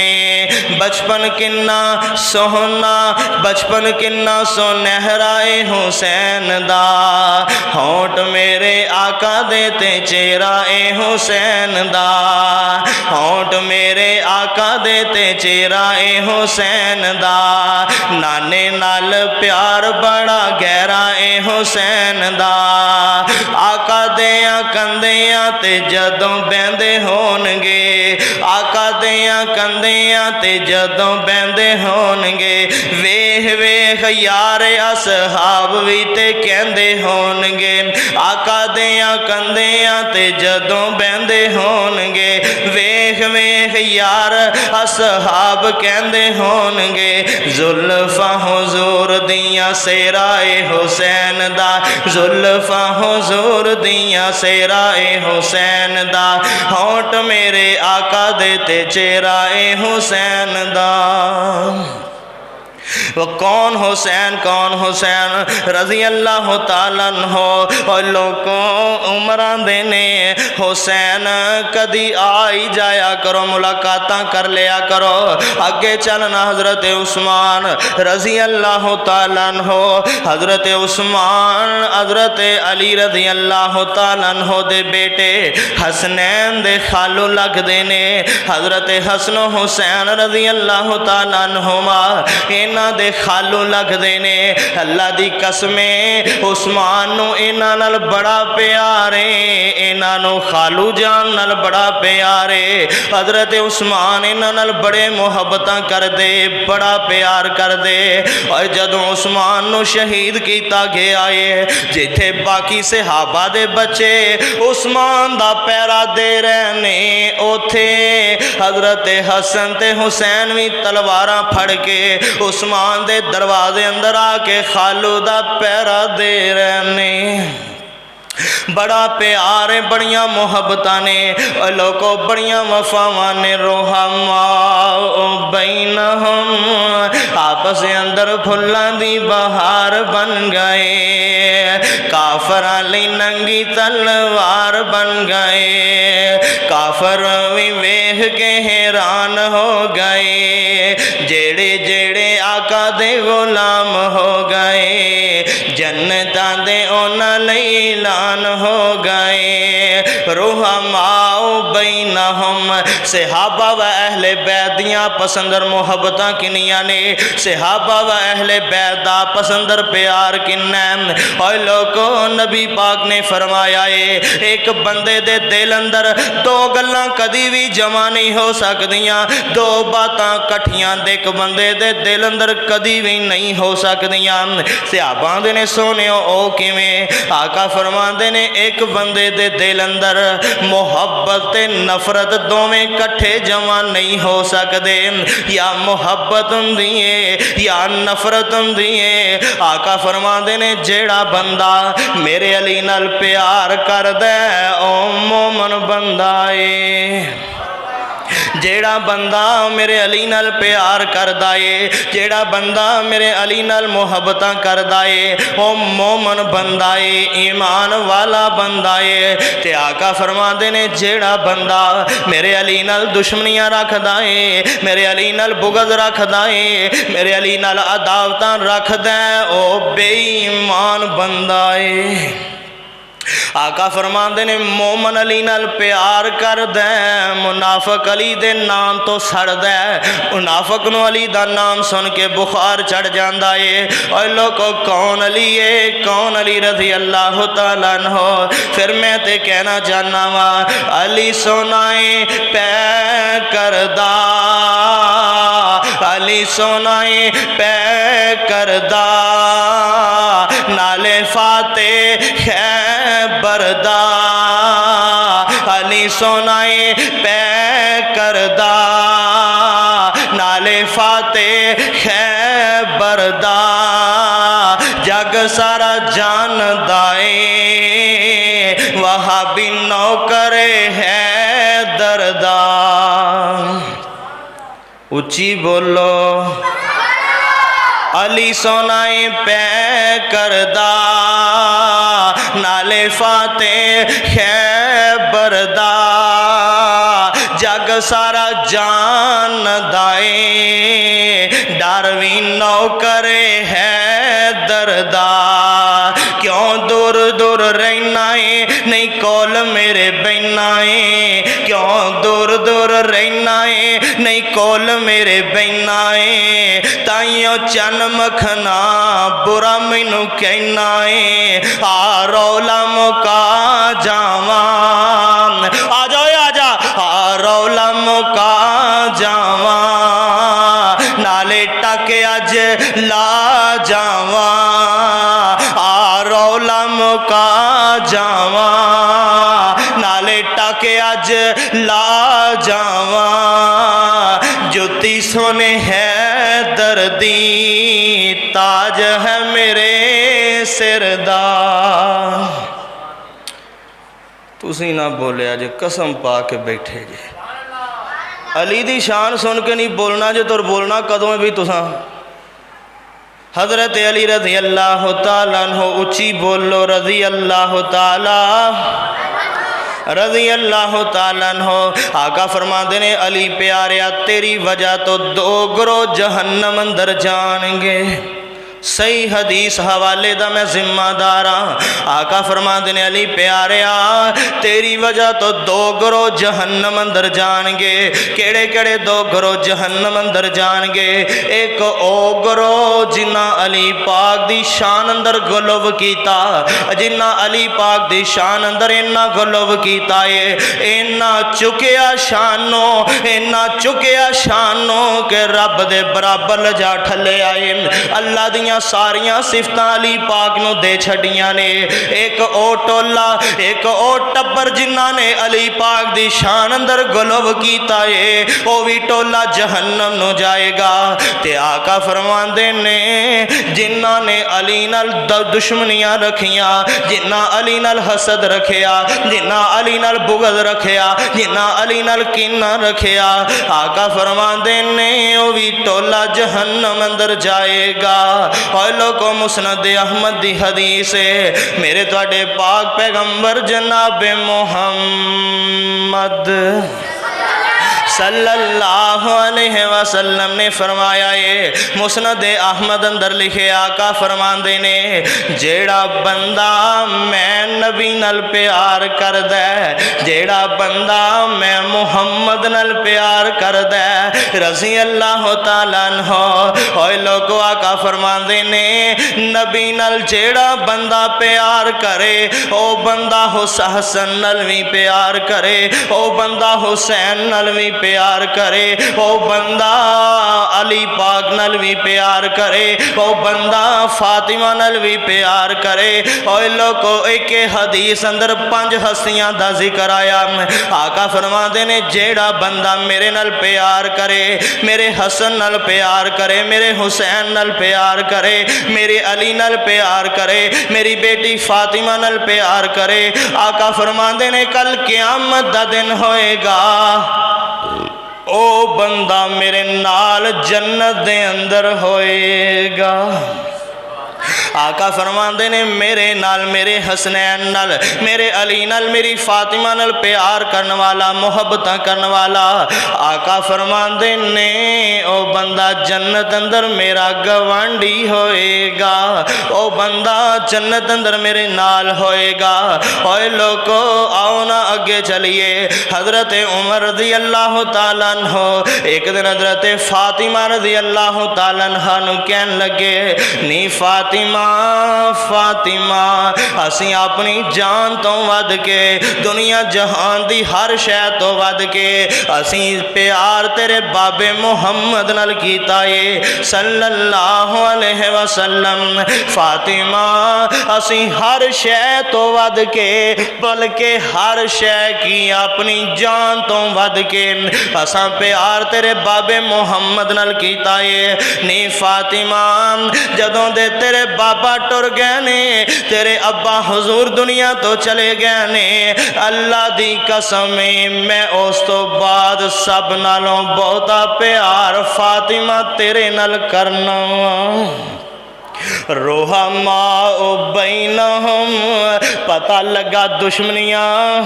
बचपन किन्ना सोहना, बचपन किन्ना सुनहरा ए हुसैन दा, होंठ मेरे आका दे ते चेहरा ए हुसैन दा, होंठ मेरे आका दे ते चेहरा ए हुसैन दा, नाने नाल प्यार बड़ा गहरा ए हुसैन दा। आका देया कंदियां ते जदों बहंदे होणगे, आका देया कंदियां ते जदों बहंदे होणगे, वेख वेख यार असहाब भी ते कहंदे होणगे, आका दियां कंधियां ते जदों बहंदे होणगे, वेख वेख यार असहाब कहंदे होणगे, जुल्फां हुजूर दियां सेराए हुसैन दा, जुल्फां हुजूर दियां सेराए हुसैन दा, होंठ मेरे आका दे ते चेहराए हुसैन दा। वो कौन हुसैन रजी अल्लाह तआला अन्हो। और लोगों उमरां दे ने हुसैन कदी आई जाया करो, मुलाकातां कर लिया करो। अगे चलना हजरत उस्मान रजी अल्लाह तआला अन्हो, हजरत उस्मान हजरत अली रजी अल्लाह तआला अन्हो दे बेटे हसनैन दे खालू लगदे ने। हजरत हसन हुसैन रजी अल्लाह तआला अन्हुमा इन्हां दे खालू लगदे ने। अल्लाह दी कसमें उस्मान नू इन्हां नाल बड़ा प्यार है, इन्हां नू खालू जान नाल बड़ा प्यार है। हजरत उस्मान इन्हां नाल बड़े मुहब्बतां करदे, बड़ा प्यार करदे। और जदों उस्मान नू शहीद किया गया है, जिथे बाकी सहाबा दे बच्चे उस्मान दा पैरा दे रहे ने, उथे हजरत हसन ते हुसैन भी तलवारां फड़ के उस्मान दे दरवाजे अंदर आके खालू दा पैरा दे रहे ने। बड़ा प्यार है, बड़िया मुहब्बतां ने, लोगों बड़िया वफावां ने। रोहमा बैनहुम आपस अंदर फुल्लां दी बहार बन गए, काफरां लई नंगी तलवार बन गए। काफर भी वेख के हैरान हो गए, जेड़े जेड़े आका दे गुलाम हो गए, जन्नतां दे उन्हां लई ऐलान हो गए। रुहमाओ बैनहुम सहाबा व अहले बैत दियां पसंदर मुहब्बतां किनियां ने, सहाबा व अहले बैत दा पसंदर प्यार किन्ना है। और लोगों नबी पाक ने फरमाया है, एक बंदे दे दिल अंदर दो गल्लां कदी भी जमा नहीं हो सकदियां, दो बातां कट्ठियां एक बंदे दे दिल अंदर कदी भी नहीं हो सकदियां। सहाबा दे ने सोने ओ किवें? आका फरमाते ने एक बंदे दे दिल अंदर मुहब्बत ते नफरत दोवें कट्ठे जमा नहीं हो सकते, या मुहब्बत हुंदी है या नफरत हुंदी है। आका फरमाते ने जेड़ा बंदा मेरे अली नाल प्यार करदा है ओ मोमन बंदा है। जेड़ा बंदा मेरे अली नाल प्यार करदा है, जेड़ा बंदा मेरे अली नाल मुहब्बतां करदा है, ओ मोमन बंदा है, ईमान वाला बंदा है। ते आका फरमाते ने जेड़ा बंदा मेरे अली नाल दुश्मनियां रखदा है, मेरे अली नाल बुगज रखदा है, मेरे अली नाल अदावतां रखदा है, ओ बेईमान बंदा है। आका फरमाते ने मोमन अली नाल प्यार करदा है, मुनाफक अली दे नाम तो सड़दा है। मुनाफक नूं अली दा नाम सुन के बुखार चढ़ जाता है। और लोगों कौन अली है, कौन अली रज़ी अल्लाह तआला अन्हु। फिर मैं ते कहना चाहना वा अली सोनाए पै करदा, अली सोनाए पै करदा, नाले फाते बरदा, अली सोनाए पै करदा, नाले फाते बरदा, जग सारा जानदा है वहाबी नौकरे है दरदा। उच्ची बोलो। अली सोनाए पै करदा, नाले फाते बरदा, जग सारा जानदा है डर भी नौकरे है दरदा। क्यों दूर दूर रहना है, नहीं कोल मेरे बहना है, क्यों दूर दूर रहना है, नहीं कोल मेरे बहना है। ताइयों चन मखना बुरा मैनू कहना है, आ रौला मुका जावा, आ जाओ आ जा, आ रौला मुका जावा, नाले टक अज ला जावा, आ रौला मुका जावा, नाले टाके अज ला जावा, जुती सोने है दर्दी, ताज है मेरे सिर दा। तुसी ना बोलिया जे, कसम पा के बैठे जे। अली दी शान सुन के नहीं बोलना जे, तो बोलना कदों भी तुसा। हजरत अली रज़ी अल्लाह तआला अन्हु, उच्ची बोलो रज़ी अल्लाह तआला, रज़ी अल्लाह तआला अन्हु। आका फरमाते ने, अली प्यारिया तेरी वजह तो 2 गिरोह जहन्नम अंदर जाएंगे। सही हदीस हवाले दा मैं जिम्मेदार हाँ। आका फरमाते ने, अली प्यारिया तेरी वजह तो 2 गिरोह जहन्नम अंदर जाएंगे। केड़े केड़े 2 गिरोह जहन्नम अंदर जाएंगे? एक ओ गिरोह जिन्ना अली पाक दी शान अंदर गलव कीता, जिन्ना अली पाक दी शान अंदर इन्ना गलव कीता है, इन्ना चुकिया शानो, इन्ना चुकिया शानो के रब दे बराबर लजा ठले आए। अल्लाह दी सारियां सिफतां अली पाक नू दे छड़ियां ने। एक ओ टोला, एक ओ टब्बर जिन्हां ने अली पाक दी शान अंदर गलव कीता है, वो भी टोला जहन्नम नू जाएगा। ते आका फरमांदे ने, जिन्हां ने अली नाल दुश्मनियां रखियां, जिन्हां अली नाल हसद रखिया, जिन्हां अली नाल बुगद रखिया, जिन्हां अली नाल कीना रखिया, आका फरमांदे ने वो भी टोला जहन्नम अंदर जाएगा। और लोगों, मुस्नद अहमद दी हदीस है, मेरे तुहाडे पाक पैगंबर जनाब मोहम्मद सल्लल्लाहु अलैहि वसल्लम ने फरमाया है, मुस्नद अहमद अंदर लिखे आका फरमांदे ने, जेड़ा बंदा मैं नबी नाल प्यार करदा है, जेड़ा बंदा मैं मुहम्मद नाल प्यार करदा है, रज़ी अल्लाह तआला अन्हु। ओए लोगो, आका फरमांदे ने, नबी नाल जेड़ा बंदा प्यार करे, ओ बंदा हसन नाल भी प्यार करे, ओ बंदा हुसैन नाल भी प्यार करे, ओ बंदा अली पाक नाल भी प्यार करे, ओ बंदा फातिमा नाल भी प्यार करे। और लोगो, एक हदीस अंदर 5 हस्तियां दा जिक्र आया। आका फरमाते ने, जेड़ा बंदा मेरे नाल प्यार करे, मेरे हसन नाल प्यार करे, मेरे हुसैन नाल प्यार करे, मेरे अली नाल प्यार करे, मेरी बेटी फातिमा नाल प्यार करे, आका फरमाते ने कल क़यामत दा दिन होएगा, ओ बंदा मेरे नाल जन्नत दे अंदर होएगा। आका फरमाते ने, मेरे नाल, मेरे हसनैन नाल, मेरे अली नाल, मेरी फातिमा नाल प्यार करने वाला, मोहब्बत करने वाला, आका फरमाते ने ओ बंदा जन्नत अंदर मेरा गवांडी होएगा, ओ बंदा जन्नत अंदर मेरे नाल होएगा। और लोगो, आओ ना अगे चलिए। हजरत उमर रज़ी अल्लाह तआला अन्हु एक दिन हजरत फातिमा रज़ी अल्लाह तआला अन्हा नू कहन लगे, नी फातिमा, फातिमा, असी अपनी जान तो वध के, दुनिया जहान दी हर शय तो वध के, असी प्यार तेरे बाबे मुहम्मद नाल कीता है सल्लल्लाहु अलैहि वसल्लम। फातिमा, असी हर शय तो वध के, बल्कि हर शय की अपनी जान तो वध के, असा प्यार तेरे बाबे मुहम्मद नाल कीता है। नी फातिमा, जदों दे तेरे बाबा टुर गए ने, तेरे अब्बा हुजूर दुनिया तो चले गए ने, अल्लाह दी कसम मैं उस तो बाद सब नालों बहुता प्यार फातिमा तेरे नाल करना। रोहा माओ बैनहुम, पता लगा दुश्मनियां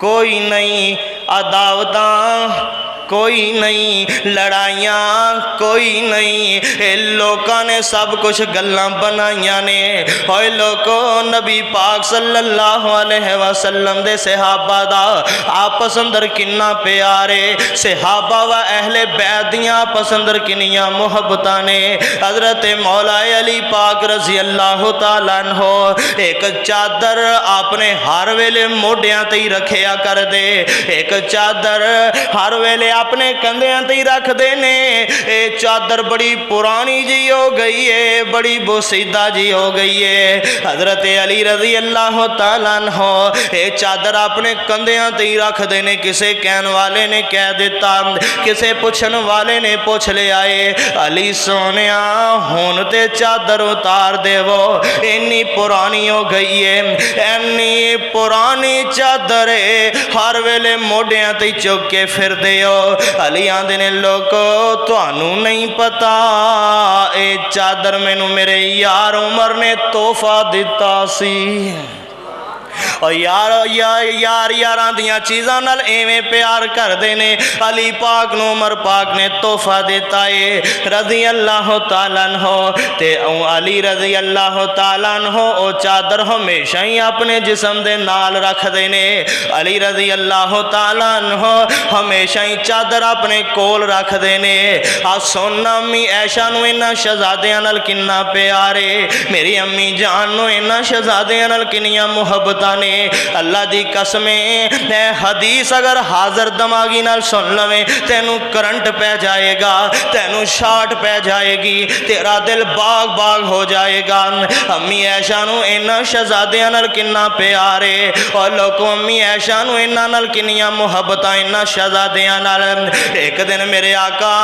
कोई नहीं, अदावतां कोई नहीं, लड़ाइयाँ कोई नहीं, लोगों ने सब कुछ गल्लां बनाइया ने। होए लोगो, नबी पाक सल्लल्लाहु अलैहि वसल्लम दे सहाबा दा आपस अंदर किन्ना प्यारे, सहाबा व अहले बैत दियां आपस अंदर किन्नियां मुहब्बतां ने। हजरत मौला अली पाक रज़ी अल्लाह तआला अन्हु एक चादर अपने हर वेले मोढियां ते ही रखिया कर दे, एक चादर हर वेले अपने कंधियां ते रखते ने। ये चादर बड़ी पुरानी जी हो गई है, बड़ी बोसीदा जी हो गई है। हजरत अली रजी अल्लाह तआला अन्हु ये चादर अपने कंधियां ते रखते ने। किसे कहन वाले ने कह दिता, किसे पुछन वाले ने पूछ लिया है, अली सोनिया हुण ते चादर उतार देवो, इन्नी पुरानी हो गई है, इन्नी पुरानी चादर है, हर वेले मोढियां ते चुक के फिरदे हो। अली आंदे ने लोको तुहानू नहीं पता, ये चादर मैनू मेरे यार उमर ने तोहफा दिता सी। और यार यार यार यारां दियां चीज़ां नाल एवें प्यार करते ने। अली पाक नूं उमर पाक ने तोहफा दिता है रज़ी अल्लाह तआला अन्हु। ते अली रज़ी अल्लाह तआला अन्हु ओ चादर हमेशा ही अपने जिस्म दे नाल रखते ने। अली रज़ी अल्लाह तआला अन्हु हमेशा ही चादर अपने कोल रखते ने। आ सुनना अम्मी ऐशा नूं इन्हां शहजादियां नाल किन्ना प्यार है, मेरी अम्मी जान नूं इन्हां शहजादियां नाल किन्नियां मुहब्बत ने। अल्लाह दी कसमें हदीस अगर हाजर दिमागी नाल सुन लवे तेनू करंट पै जाएगा, तेनू शाट पै जाएगी, तेरा दिल बाग बाग हो जाएगा। अम्मी ऐशा नू इन्हां शहजादियां नाल किन्ना प्यार है और लोगों अम्मी ऐशा नू इन्हां नाल किन्नियां मुहब्बतां इन्हां शहजादियां नाल। एक दिन मेरे आका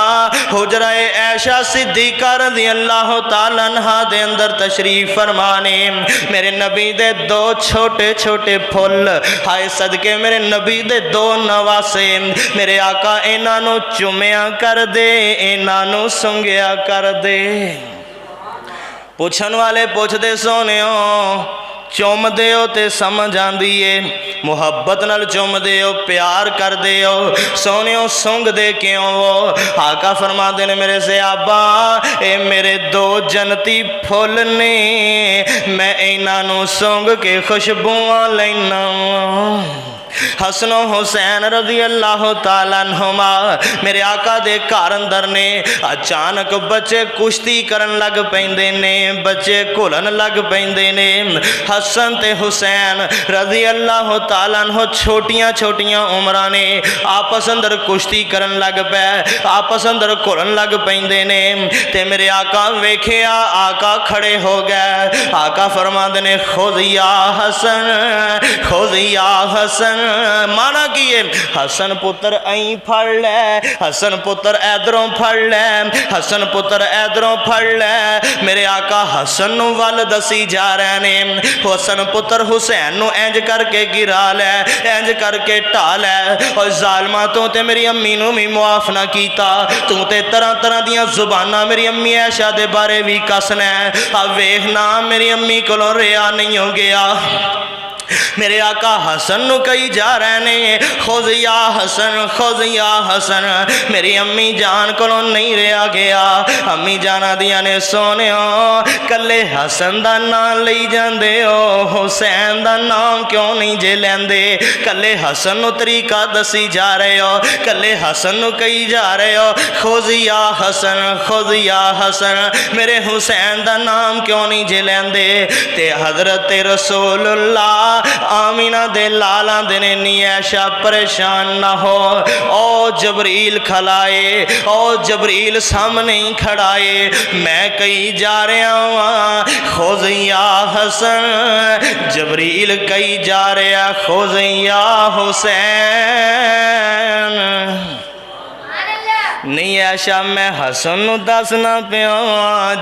हुजरा ऐशा सिद्दीका रज़ी अल्लाह तआला अन्हा दे अंदर तशरीफ फरमाने। मेरे नबी दे दो छोटे छोटे फुल हाय सदके मेरे नबी दे दो नवासे, मेरे आका इन्हां नू चुमिया कर दे, इन्हां नू सुंघिया कर दे। पुछन वाले पुछदे सोनियो चुमदे हो तो समझ आती है, मुहब्बत नाल चुमदे हो, प्यार करदे हो, सोनियो सूंघदे क्यों हो? आका फरमाते ने मेरे सहाबा ये मेरे दो जनती फुल ने, मैं इन्हां नूं सूंघ के खुशबुआं लैना। हसन हुसैन रज़ी अल्लाह तआला अन्हुमा मेरे आका दे घर अंदर ने। अचानक बच्चे कुश्ती करन लग पैंदे ने, बच्चे घुलन लग पैंदे ने। हसन ते हुसैन रज़ी अल्लाह तआला अन्हु छोटियां छोटियां उमरां ने, आपस अंदर कुश्ती करन लग पै, आपस अंदर घुलन लग पैंदे ने। ते मेरे आका वेखिया, आका खड़े हो गए। आका फरमांदे ने खुद या हसन, खुद या हसन। माना की है हसन पुत्र आई फड़ लै, हसन पुत्र इधरों फड़ लै, हसन पुत्र इधरों फड़ लै। मेरे आका हसन नूं वल दसी जा रहे ने, हसन पुत्र हुसैन नूं इंज करके गिरा लै, इंज करके ढा लै। और जालमा तू ते मेरी अम्मी नूं भी मुआफ ना कीता, तू ते तरह तरह दियां जुबानां मेरी अम्मी ऐशा दे बारे भी कसना। अब वेखना मेरी अम्मी कोलों रिया नहीं हो गया। मेरे आका हसन नू कही जा रहे ने खुद या हसन, खुद या हसन। मेरी अम्मी जान को नहीं रहा गया। अम्मी जाना दिया ने सोने कले हसन का नाम लई जाते हो, हुसैन का नाम क्यों नहीं जे लेंदे? कले हसन नू तरीका दसी जा रहे हो, कले हसन नू कही जा रहे हो खुद या हसन, खुद या हसन। मेरे हुसैन का नाम क्यों नहीं जे लेंदे? ते हजरत रसूलुल्लाह आमीना दे लाला देने नी ऐशा परेशान ना हो। ओ जबरील खलाए, ओ जबरील सामने ही खड़ाए, मैं कही जा रहा वहाँ खुद या हसन, जबरील कही जा रहा खुद या हुसैन। नहीं ऐशा मैं हसन नू दसना पिया,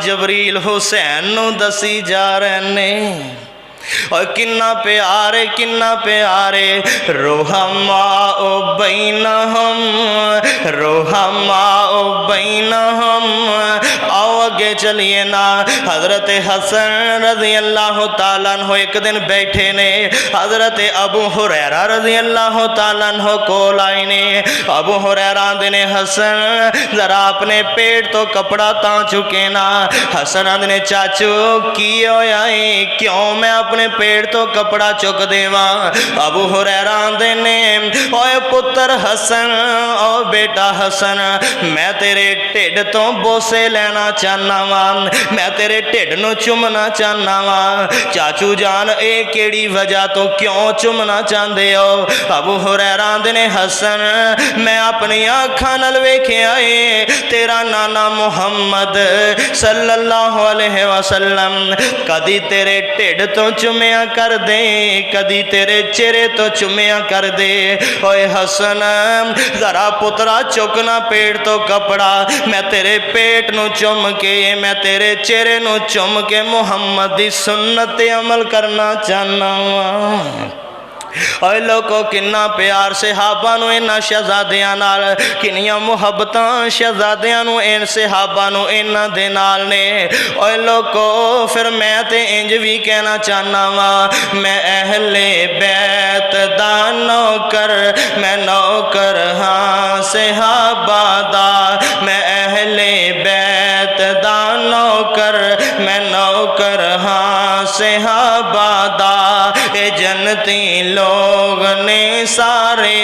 जबरील हुसैन नू दसी जा रहे ने। और किन्ना प्यारे, किन्ना प्यारे। रोहमा ओ बैनहुम, रोहमा ओ बैनहुम। आओ आगे चलिए ना। हजरत हसन रज़ी अल्लाह तआला अन्हु एक दिन बैठे ने, हजरत अबू हुरैरा रज़ी अल्लाह तआला अन्हु कोल आए ने। अबू हुरैरा आंदे ने हसन जरा अपने पेट तो कपड़ा तां चुके ना। हसन आंदे ने चाचू की होया है, क्यों मैं अपने पेट तो कपड़ा चुक देवां। अबू हुरैरा आंदे ने ओए पुत्र हसन, ओ बेटा हसन, मैं तेरे ढिड तो बोसे लेना चाहना वा, मैं तेरे ढिड नूं चुमना चाहना वा। चाचू जान ये केड़ी वजह तो क्यों चुमना चाहते हो? अबू हुरैरा आंदे ने हसन मैं अपनी अखां नाल वेखिया है तेरा नाना मुहम्मद सल्लल्लाहु अलैहि वसल्लम कदी तेरे ढिड तो चुमिया कर दे, कदी तेरे चेहरे तो चुमिया कर दे। ओए हसन जरा पुत्रा चुकना पेट तो कपड़ा, मैं तेरे पेट नूं चुम के, मैं तेरे चेहरे नूं चुम के मुहम्मद दी सुन्नत ते अमल करना चाहना वा। ओए लोगों किन्ना प्यार सहाबा नूं इन्हां शहजादियां नाल, किन्नियां मुहब्बतां शहजादियां नूं इन सहाबा नूं इन्हां दे नाल ने। ओए लोगों फिर मैं ते इंज भी कहना चाहना वा, मैं अहले बैत दा नौकर, मैं नौकर हाँ सहाबा दा, मैं अहले बैत दा नौकर, मैं नौकर हाँ सहाबा दा। ए जन्नती लोग ने सारे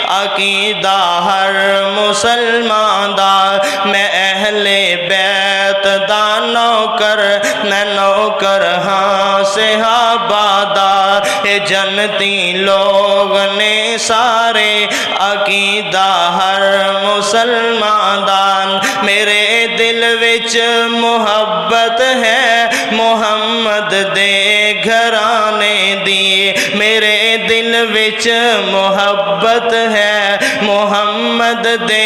अकीदा हर मुसलमान दा, मैं अहले बैत दा नौकर, मैं नौकर हाँ सहाबा दा। ए जन्नती लोग ने सारे अकीदा हर मुसलमान दा। मेरे दिल विच मुहब्बत है मुहम्मद दे घराने दी, मेरे दिल विच मुहब्बत है मुहम्मद दे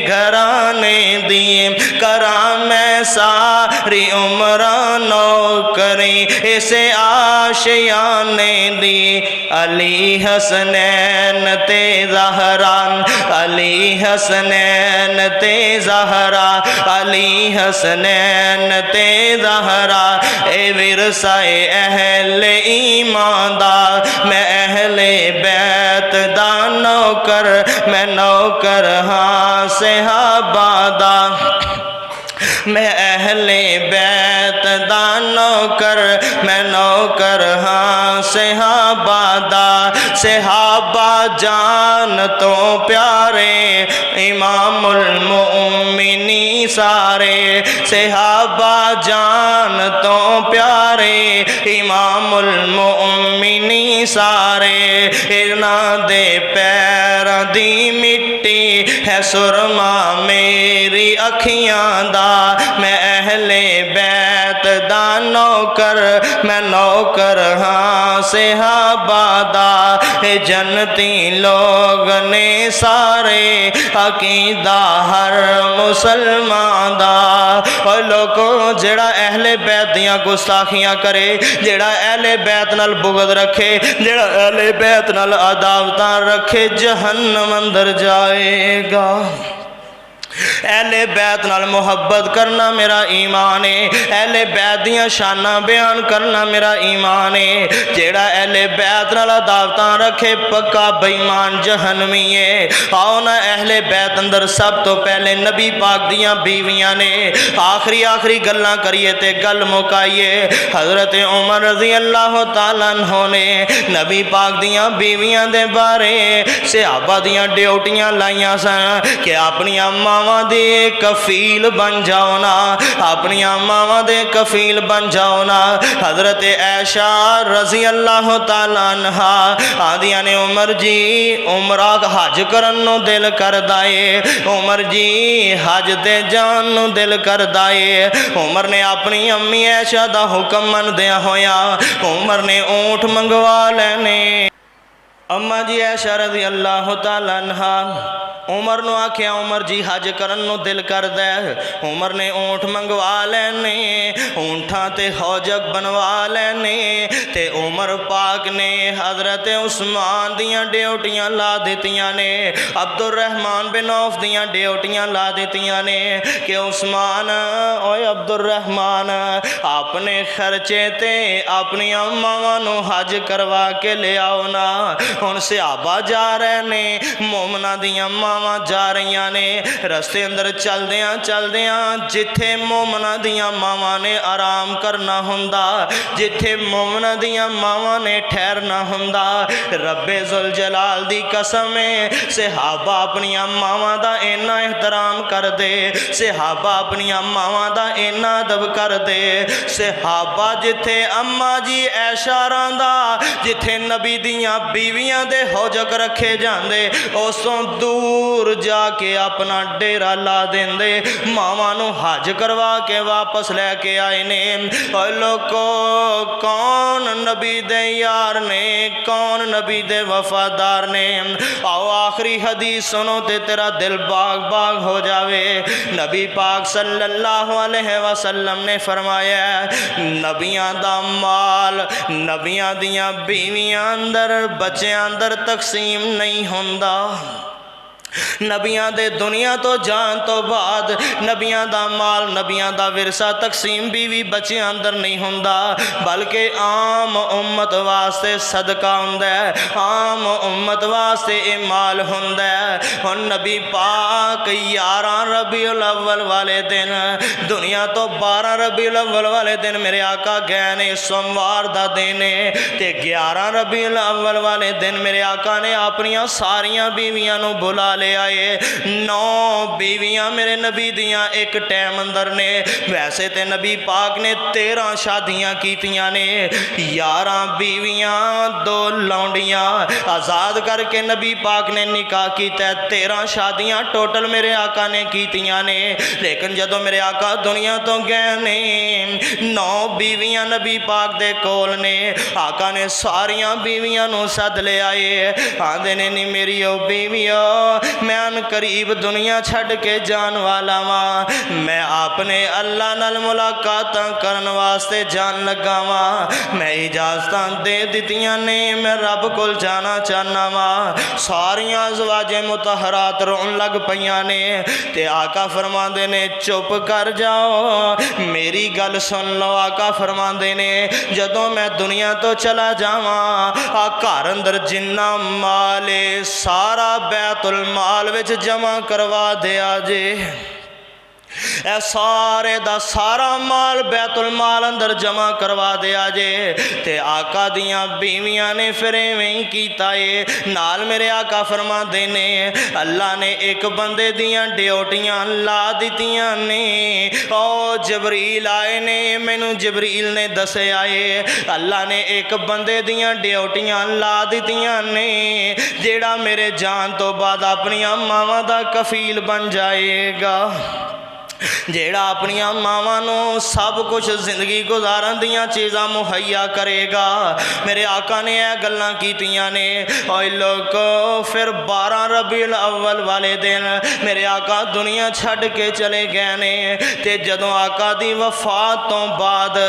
घराने दी। करा मैं सारी उम्र नौकरी इसे आशियाने दी। अली हसनैन ते ज़हरा, अली हसनैन ते ज़हरा, अली हसनैन ते ज़हरा, ए विरसाए अहले ईमान दा। मैं अहले बैत दा नौकर, मैं नौकर हाँ सहाबा दा, मैं अहले बैत दा नौकर, मैं नौकर हाँ सहाबा दा। सहाबा जान तो प्यारे इमामुल मोमिनी सारे, सहाबा जान तो प्यारे इमामुल मोमिनी सारे। इन्हां दे पैरां दी मिट्टी है सुरमा मेरी अखियां दा, मैं अहले बैत दा नौकर, मैं नौकर हाँ सहाबा दा। ए जन्नती लोग ने सारे अकीदा हर मुसलमान दा। और लोगों जेड़ा अहले बैत दियां गुस्ताखियां करे, जेड़ा अहले बैत नाल बुगद रखे, जेड़ा अहले बैत नाल अदावतां रखे, जहन्नम अंदर जाएगा। अहले बैत नाल मुहब्बत करना मेरा ईमान है, अहले बैत दियां शाना बयान करना मेरा ईमान है। जेड़ा अहले बैत नाल अदावतां रखे पक्का बेईमान जहन्नमी है। आओ ना अहले बैत अंदर सब तो पहले नबी पाक दियां बीवियां ने। आखिरी आखिरी गल्लां करिए ते गल मुकाइए। हज़रत उमर रज़ी अल्लाह तआला अन्हु ने नबी पाक दियां बीवियां दे बारे सहाबा दियां ड्यूटियां लाइयां सन कि अपनियां मावां दे कफील बन जाओ ना, अपनी मावां दे कफील बन जाओ ना। हज़रत ऐशा रज़ी अल्लाह तआला अन्हा आदियां ने उमर जी उमरा हज करन नु दिल करदा है, उमर जी हज ते जान नु दिल करदा है। उमर ने अपनी अम्मी ऐशा दा हुक्म मनदिया होया उमर ने ऊँट मंगवा लेने। अम्मा जी ऐशा रज़ी अल्लाह तआला अन्हा उमर नू आख्या उमर जी हज करन नू दिल करदा है। उमर ने ऊँट मंगवा लेने, ऊँठां ते हौजक बनवा लेने ते उमर पाक ने हज़रत उस्मान दियां ड्यूटियां ला दित्तियां ने, अब्दुल रहमान बिन औफ दियां ड्यूटियां ला दित्तियां ने कि उस्मान ओए अब्दुल रहमान अपने खर्चे ते अपनी मावां नू हज करवा के ले आओ ना। हुण सहाबा जा रहे ने, मोमना दियां मावां जा रही ने। रस्ते अंदर चलदियां चलदियां जिथे मोमना दियां मावां ने आराम करना हुंदा, जिथे मोमना दियां मावां ने ठहरना हुंदा, रब्बे जुल जलाल दी कसम है सहाबा अपनियां मावां दा इन्ना एहतराम कर दे, सहाबा अपनियां मावां दा इन्ना अदब कर दे। सहाबा जिथे अम्मा जी ऐशा रांदा, जिथे नबी दियां बीवियां दे होजक रखे जांदे, उसों दूर जाके अपना डेरा ला देंदे, मावां नूं हज करवा के वापस लैके आए ने। और लोगो कौन नबी दे यार ने, कौन नबी दे वफादार ने? आओ आखिरी हदीस सुनो ते तेरा दिल बाग बाग हो जावे। नबी पाक सल्लल्लाहु अलैहि वसल्लम ने फरमाया, नबियां दा माल नबियां दियां बीवियां अंदर बच्चों अंदर तकसीम नहीं हुंदा। नबियां दे दुनिया तो जान तो बाद नबियां दा माल नबियां दा विरसा तकसीम बीवी बच्चे अंदर नहीं हुंदा, बल्कि आम उम्मत वास्ते सदका हुंदा है, आम उम्मत वास्ते ये माल हुंदा है। हुण नबी पाक 11 रबीउल अव्वल वाले दिन दुनिया तो 12 रबीउल अव्वल वाले दिन मेरे आका गए ने, सोमवार दा दिन है ते 11 रबीउल अव्वल वाले दिन मेरे आका ने अपनियां सारियां बीवियां नूं बुला ले आए। 9 बीवियां मेरे नबी दियां एक टाइम अंदर ने। वैसे तो नबी पाक ने 13 शादियां कीतियां ने, 11 बीवियां 2 लौंडियां आज़ाद करके नबी पाक ने निकाह किया। 13 शादियां टोटल मेरे आका ने कीतियां ने। लेकिन जदों मेरे आका दुनिया तो गए ने, 9 बीवियां नबी पाक दे कोल ने। आका ने सारियां बीवियां नूं सद ले आए। आंदे ने नी मेरी ओ बीवियो, मैं अन करीब दुनिया छड़ के जान वाला वां, मैं अपने अल्लाह नाल मुलाकात करन वास्ते जान लगा वां, मैं इजाजत दे दित्तियां ने, मैं रब कोल जाना चाहना वां। सारियां अज़वाजे मुतहरात रोन लग पईयां ने ते आका फरमांदे ने चुप कर जाओ, मेरी गल सुन लो। आका फरमांदे ने जदों मैं दुनिया तो चला जावां, आ घर अंदर जिन्ना माल है सारा बैतुल माल विच जमा करवा दिया जे। ए सारे दा सारा माल बैतुल माल अंदर जमा करवा दिया जे। ते आका दियां बीवियां ने फिर इवें ही कीता है। नाल मेरे आका फरमांदे ने अल्लाह ने एक बंदे दियां ड्यूटियां ला दित्तियां ने। ओ जबरील आए ने, मैनू जबरील ने दस्सिया है अल्लाह ने एक बंदे दियां ड्यूटियां ला दित्तियां ने, जेड़ा मेरे जान तो बाद अपनियां मावां दा कफील बन जाएगा, जेड़ा अपनियां मावां नूं सब कुछ जिंदगी गुजारन दियां चीज़ां मुहैया करेगा। मेरे आका ने यह गल्लां कीतियां ने। ओए लोगो फिर 12 रबीउल अव्वल वाले दिन मेरे आका दुनिया छड़ के चले गए ने। ते जदों आका दी वफात तो बाद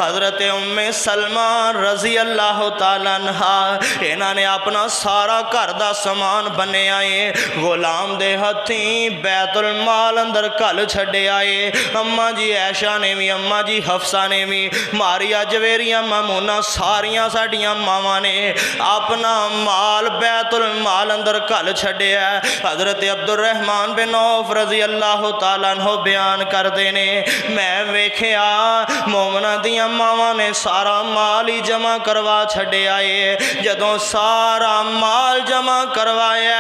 हज़रत उम्मे सलमा रज़ी अल्लाह तआला अन्हा इन्हां ने अपना सारा घर दा समान बन्निया है, गुलाम दे हत्थीं बैतुल माल अंदर घल छड्ड आए। अम्मा जी ऐशा ने भी, अम्मा जी हफ्सा ने भी, मारिया जवेरिया मामूना सारिया साडियां मावां ने अपना माल बैतुल माल अंदर घल छड्डिया। हज़रत अब्दुल रहमान बिन औफ रज़ी अल्लाह तआला अन्हु बयान करते ने, मैं वेखिया मोमना दियां मावां ने सारा माल ही जमा करवा छड्डिया है। जदों सारा माल जमा करवाया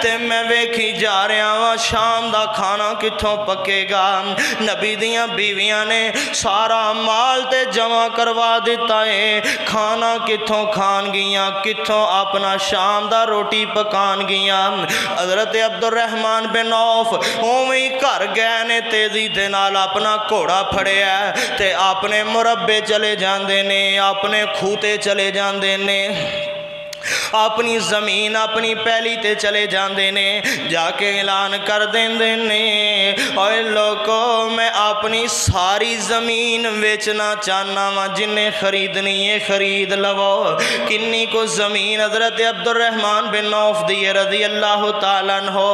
ते मैं वेखी जा रहा वा शाम दा खाना कित्थों पकेगा। नबी दियां बीवियां ने सारा माल ते जमा करवा दिता है, खाना कित्थों खान गियां, कित्थों अपना शाम दा रोटी पकान गियां। हज़रत अब्दुल रहमान बिन औफ उवें घर गए ने, तेजी दे नाल अपना घोड़ा फड़िया ते अपने मुरब्बे चले जाते ने, अपने खूते चले जाते ने, अपनी ज़मीन अपनी पैली ते चले जाते ने, जाके ऐलान कर देंदे ने ओए लोगो मैं अपनी सारी ज़मीन बेचना चाहना वा, जिन्हें खरीदनी है खरीद लवो। किन्नी को ज़मीन हज़रत अब्दुल रहमान बिन औफ दी रज़ी अल्लाह तआला अन्हु,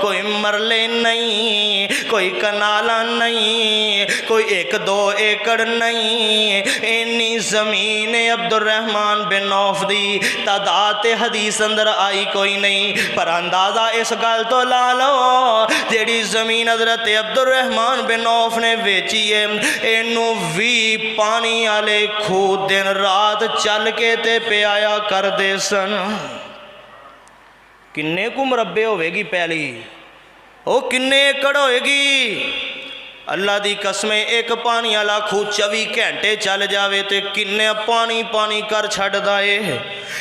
कोई मरले नहीं, कोई कनाला नहीं, कोई 1-2 एकड़ नहीं, इन्नी ज़मीन अब्दुल रहमान बिन औफ दी तादाद बात हदीस अंदर आई कोई नहीं, पर अंदाज़ा इस गल तो ला लो जिहड़ी ज़मीन हज़रत अब्दुर्रहमान बिन औफ ने वेची है, इनू भी पानी वाले खूह दिन रात चल के ते पियाया करदे सन। किन्ने कु मुरब्बे होवेगी पैली, ओ किन्ने एकड़ होएगी? अल्लाह दी कसम, एक पानी वाला खूह 24 घंटे चल जाए तो किन्ने पानी पानी कर छड्डदा है।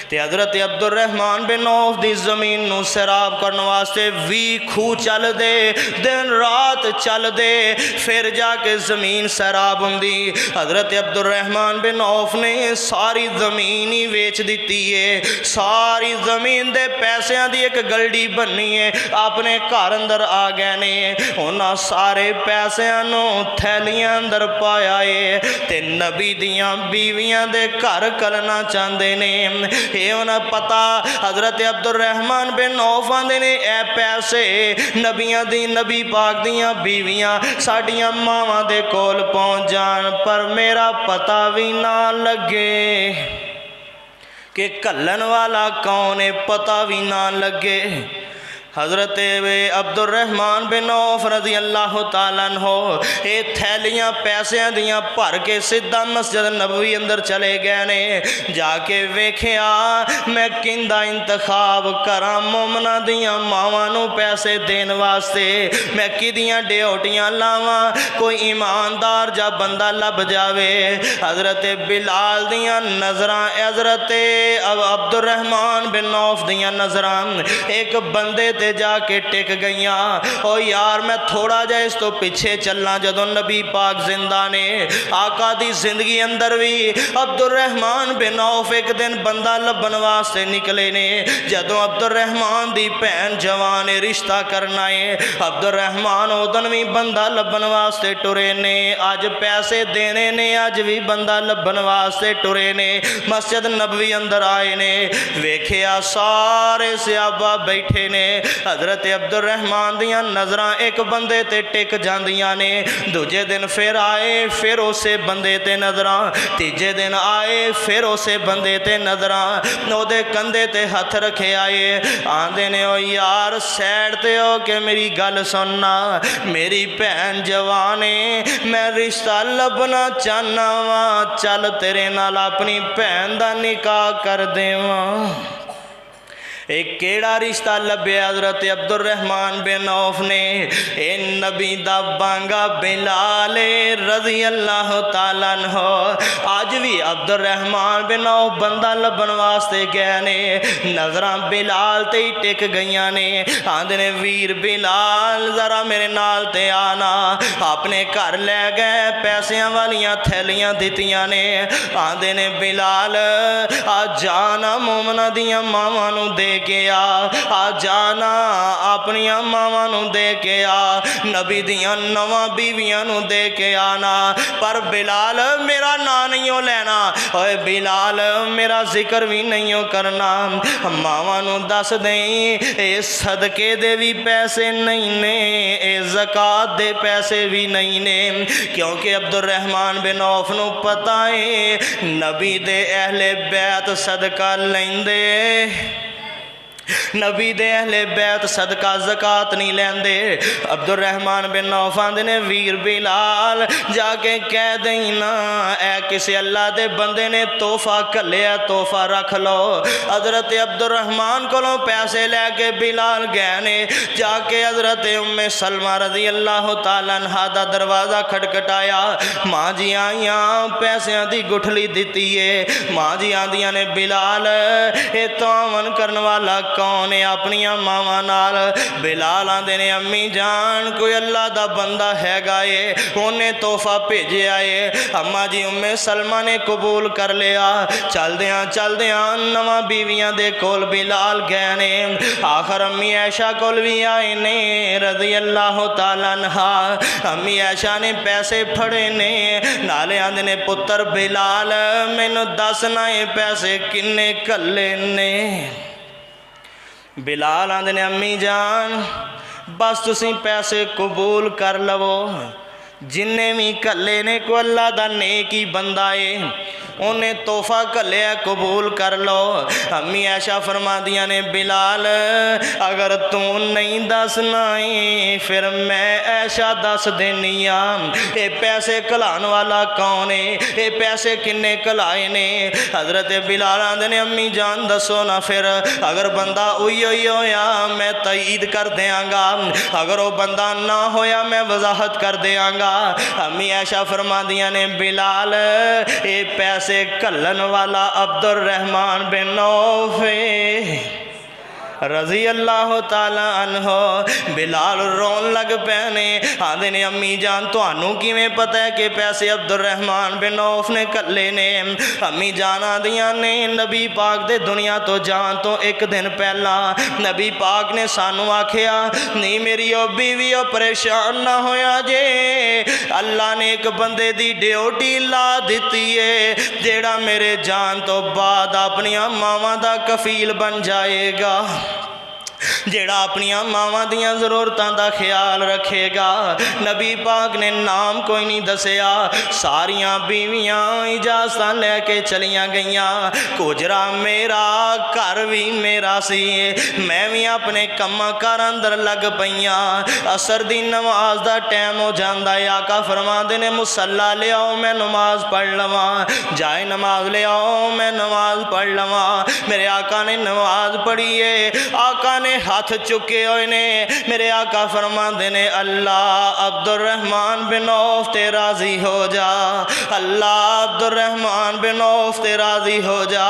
ते हज़रत अब्दुर्रहमान बिन औफ दी ज़मीन नूं सैराब करने वास्ते 20 खूह चलदे, दिन रात चलदे, फिर जाके ज़मीन सैराब हुंदी। हज़रत अब्दुर्रहमान बिन औफ ने सारी ज़मीन ही वेच दी है, सारी ज़मीन दे पैसों की एक गलडी बननी है, अपने घर अंदर आ गए ने। उन्हां सारे पैसों थैलियां अंदर पाया है ते नबी दियां बीवियां दे घर कलना चाहते ने। ये उन्हें पता हज़रत अब्दुर्रहमान बिन औफ आंदे ने ए पैसे नबियां दी, नबी पाक दियां बीवियां साडियां मावां दे कोल पहुँच जान, पर मेरा पता भी ना लगे कि कल्लन वाला कौन है, पता भी ना लगे। हज़रत अब्दुर्रहमान बिन औफ रज़ी अल्लाह ताला अन्हो ये थैलियां पैसों दियां भर के सीधा मस्जिद नबवी अंदर चले गए ने। जाके वेख्या मैं किंदा इंतखाब करा मोमना दियां मावां नूं पैसे देने वास्ते, मैं किदियां ड्यूटियां लावां, कोई ईमानदार जा बंदा लभ जावे। हज़रत बिलाल दियां नज़रां हज़रत अब्दुर्रहमान बिन औफ दियां नज़रां एक बंदे ते जाके टिक गईयां। ओ यार मैं थोड़ा जा इस तो पीछे चलना, जदों नबी पाक जिंदा ने, आका दी जिंदगी अंदर भी अब्दुर्रहमान बिन औफ एक दिन बंदा लभन वास्ते निकले ने। जदों अब्दुर्रहमान दी भैन जवान ने रिश्ता करना है, अब्दुर्रहमान उदन भी बंदा लभन वास्ते टुरे ने, अज पैसे देने ने, अज भी बंदा लभन वास्ते टुरे ने। मस्जिद नबवी अंदर आए ने, वेख्या सारे सहाबा बैठे ने। हज़रत अब्दुर्रहमान दियां नज़रां एक बंदे ते टिक जांदियां ने, दूजे दिन फिर आए, फिर उसे बंदे ते नज़रां, तीजे दिन आए, फिर उसे बंदे ते नज़रां, ओदे कंधे ते हथ रखे आए। आंदे ने ओ यार सैड ते हो के मेरी गल सुनना, मेरी भैन जवान है, मैं रिश्ता लभना चाहना वा, चल तेरे नाल अपनी भैन दा निकाह कर देवां। एक केड़ा रिश्ता लभ्या हज़रत अब्दुर्रहमान बिन औफ ने, ए नबी दा बांगा बिलाल रज़ी अल्लाह ताला अन्हो। अज भी अब्दुर्रहमान बिन औफ बंदा लभन वास्ते गए ने, नज़रां बिलाल ते ही टिक गईयां ने। आंदे ने वीर बिलाल जरा मेरे नाल ते आना, अपने घर लै गए, पैसों वालियां थैलियां दित्तियां ने। आंदे ने बिलाल आ जाना मोमना दियां मावां नूं दे के आ जाना, अपनिया मावां नूं दे के आ, नबी दियां नवां बीवियां नूं दे के आना। पर बिलाल मेरा ना नहीं हो लेना, ओए बिलाल मेरा जिक्र भी नहीं हो करना, मावां नूं दस दें ए सदके दे भी पैसे नहीं ने, ए ज़कात दे पैसे भी नहीं ने, क्योंकि अब्दुर्रहमान बिन औफ नूं पता है नबी दे अहले बैत सदका लेंदे, नबी दे अहले बैत सदका ज़कात नहीं लेंदे। अब्दुर्रहमान बिन औफ आंदे ने वीर बिलाल जाके कह दें ना, ए किसी अल्लाह दे बंदे ने तोहफा घल्लिया, तोहफा रख लो। हज़रत अब्दुर्रहमान कोलों पैसे लैके बिलाल गए ने, जाके हज़रत उम्मे सलमा रज़ी अल्लाह ताला अन्हा दा दरवाज़ा खटखटाया। माँ जी आईयां पैसों की गुठली दी है। माँ जी आंदियां ने बिलाल ये तावन करने वाला कौन है अपनिया मावां नाल? बिलाल आंदे ने अम्मी जान कोई अल्लाह दा बंदा हैगा है, उन्हें तोहफा भेजा है। अम्मा जी उम्मे सलमा ने कबूल कर लिया। चलदियां चलदियां नवां बीवियां दे कोल बिलाल गए ने। आखिर अम्मी ऐशा कोल भी आए ने रज़ी अल्लाह ताला अन्हा। अम्मी ऐशा ने पैसे फड़े ने, नाले आंदे ने पुत्र बिलाल मैनू दसना ये पैसे किन्ने कल्ले ने। बिलाल आंदे ने अम्मी जान बस तुसी पैसे कबूल कर लवो, जिन्ने भी कल्ले ने को अल्लाह दा नेक ही बंदा है। उन्हें तोहफा घलिया कबूल कर लो। अम्मी ऐशा फरमादियां ने बिलाल अगर तू नहीं दसना है फिर मैं ऐशा दस देनी आ, ये पैसे घलाने वाला कौन है, ये पैसे किन्ने घलाए ने। हजरत बिलाल आंदे ने अम्मी जान दसो ना, फिर अगर बंदा उही होया मैं तईद कर देंगा, अगर वो बंदा ना होया मैं वजाहत कर देंगा। अम्मी ऐशा फरमादियां ने बिलाल ये पैसे घलन वाला अब्दुल रहमान बिन औफ रजी अल्लाह ताला अन्हो। बिलाल रोन लग पे ने, आंदे ने अम्मी जान तुहानू किवें पता है कि पैसे अब्दुल रहमान बिन औफ ने कले ने। अम्मी जान आदियां ने नबी पाक दे दुनिया तो जान तो एक दिन पहला नबी पाक ने सानू आखिया नहीं मेरी ओ बीवी ओ परेशान ना होया जे, अल्लाह ने एक बंदे दी ड्यूटी ला दिती है जेड़ा मेरे जान तो बाद अपनियां मावां दा कफील बन जाएगा, जेड़ा अपनियां मावां दियां ज़रूरतां दा ख्याल रखेगा। नबी पाक ने नाम कोई नहीं दसिया, सारियां बीवियां इजाज़तां लैके चलियां गईयां। कुजरा मेरा घर भी मेरा सी, मैं भी अपने कम्मां कार अंदर लग पईयां। असर दी नमाज दा टाइम हो जांदा है, आका फरमांदे ने मुसल्ला ले आओ मैं नमाज पढ़ लवां, जाए नमाज ले आओ मैं नमाज पढ़ लवां। मेरे आका ने नमाज पढ़ी है, आका ने हाथ चुके हुए ने, मेरे आका फरमांदे ने अल्लाह अब्दुल रहमान बिन औफ ते राजी हो जा, अल्लाह अब्दुल रहमान बिन औफ ते राजी हो जा,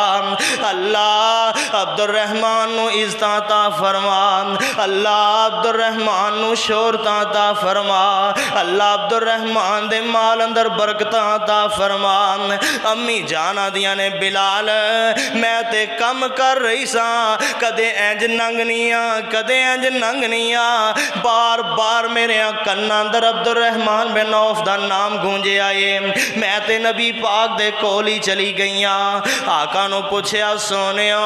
अल्लाह अब्दुल रहमान नू इज्जतां ता फरमा, अल्लाह अब्दुल रहमान नू शोहरतां ता फरमा, अल्लाह अब्दुल रहमान दे माल अंदर बरकतां ता फरमा। अम्मी जान आदियां ने बिलाल मैं ते कम कर रही सा, कदे इंज नंगनी कदे इंज नंगनी आ, बार बार मेरे कन्ना अंदर अब्दुल रहमान बिन औफ दा नाम गूंजे आए, मैं ते नबी पाक दे कोल ही चली गई। आका नू पुछया सोनियो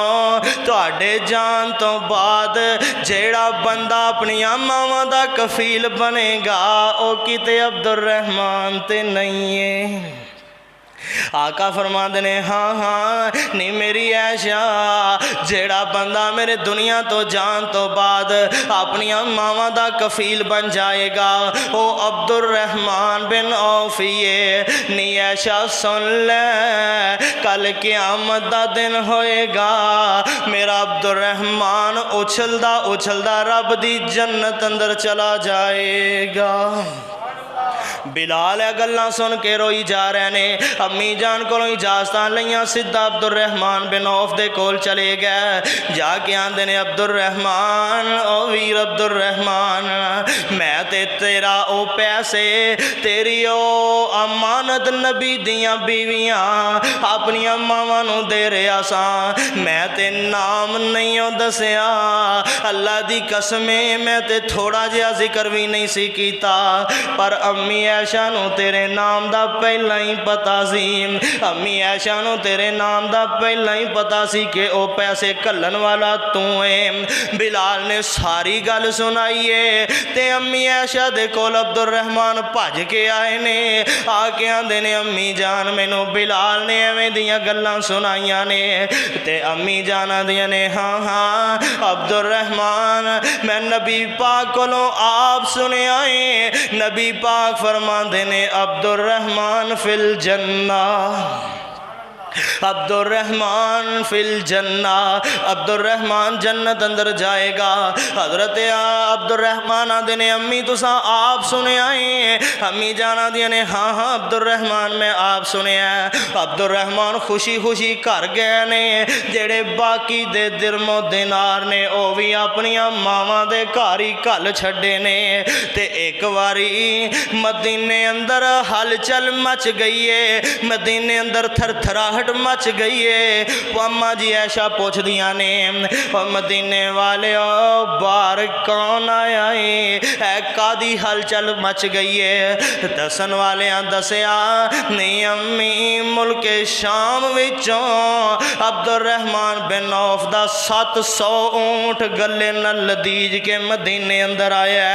तुहाडे जान तो बाद जेड़ा बंदा अपनियां मावां दा कफील बनेगा ओ किते अब्दुल रहमान ते नहीं है। आका फरमांदे ने हाँ हाँ नहीं मेरी ऐशा जेड़ा बंदा मेरे दुनिया तो जान तो बाद अपनियां मावां दा कफील बन जाएगा वो अब्दुल रहमान बिन औफ ये। नी ऐशा सुन ले कल क़यामत दा दिन होएगा, मेरा अब्दुल रहमान उछलदा उछलदा रब दी जन्नत अंदर चला जाएगा। बिलाल गल्लां सुन के रोई जा रहे ने। अम्मी जान को इजाजत लिया, सीधा अब्दुल रहमान बिन औफ दे कोल चले गए। जाके आंदे ने अब्दुल रहमान ओ वीर अब्दुल रहमान मैं ते तेरा ओ पैसे तेरी ओ अमानत नबी दियां बीवियां अपनियां मावां नू दे रहा सा, मैं ते नाम नहीं ओ दसिया, अल्लाह दी कसम मैं ते थोड़ा जिहा जिक्र भी नहीं सी कीता, पर अम्मी ऐशा नू तेरे नाम दा पहला ही पता सी, अम्मी ऐशा नू तेरे नाम दा पहला ही पता सी कि ओ पैसे घल्लन वाला तू है। बिलाल ने सारी गल सुनाई है ते अम्मी ऐशा दे कोल अब्दुल रहमान भज के आए ने। आके आंदे ने अम्मी जान मैनू बिलाल ने एवें दियां गल्लां सुनाइयां ने। ते अम्मी जान आंदियां ने हाँ हाँ अब्दुल रहमान मैं नबी पाक कोलों आप सुनिया है, नबी पाक फरमांदे ने अब्दुल रहमान फिल जन्ना, अब्दुल रहमान फिल जन्ना, अब्दुल रहमान जन्नत अंदर जाएगा। हजरत अब्दुल रहमान आदे ने अम्मी तुसा आप सुनिया है, अम्मी जाना दिया ने हाँ हाँ अब्दुल रहमान मैं आप सुनिया। अब्दुल रहमान खुशी खुशी घर गए ने, जेड़े बाकी दे दिरमो दिनार ने वह भी अपनिया मावां दे घर ही घल छड्डे ने। ते एक बारी मदीने अंदर हलचल मच गई है, मदीने अंदर थरथराहट मच गई है। अम्मा जी ऐशा पूछ दिया ने मदीने वाले बाहर कौन आया है, कादी हलचल मच गई है। दसन वाले दसिया नहीं अम्मी मुल्क के शाम विचों अब्दुर्रहमान बिन औफ दा 700 ऊंट गले न लदीज के मदीने अंदर आया।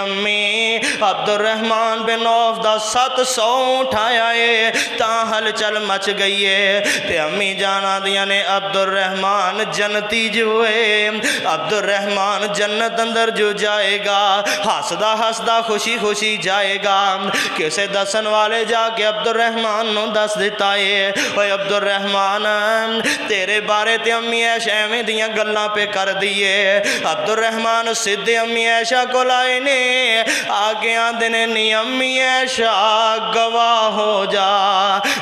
अम्मी अब्दुर्रहमान बिन औफ दा 700 ऊंट आया है ता हलचल मच गई है। ते अम्मी जाना दिया ने अब्दुर्रहमान जन्नती जो है, अब्दुर्रहमान जन्नत अंदर जो जाएगा हसदा हसदा खुशी खुशी जाएगा। किसे दसन वाले जाके अब्दुर्रहमान नू दस दिता है ओए अब्दुर्रहमान तेरे बारे ते अम्मी ऐशा एवें दियां गल्लां पे कर दिए। अब्दुर्रहमान सीधे अम्मी ऐशा को आए ने आगे आंदे ने नी अम्मी ऐशा गवाह हो जा,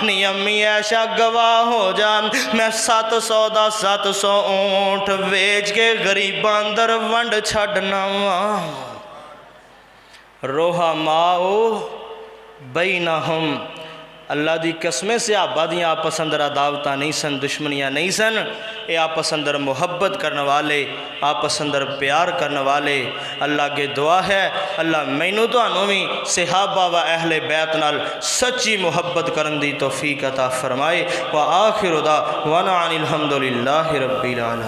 नी अम्मी ऐशा गवाह हो जा मैं 700 दा 700 ऊंट वेच के गरीबां अंदर वंड छड़ना वा। रोहा माओ बैनहुम अल्लाह दी कसमें से आबा दी आपस अंदर अदावत नहीं सन, दुश्मनियाँ नहीं सन। ये आपस अंदर मुहब्बत करने वाले, आपस अंदर प्यार करने वाले। अल्लाह के दुआ है अल्लाह मैनू तुहानू भी सहाबा व अहले बैत नाल सच्ची मुहब्बत करन दी तौफीक अता फरमाए। व आखिर दावाना अनिल हम्दुलिल्लाहि रब्बिल आलमीन।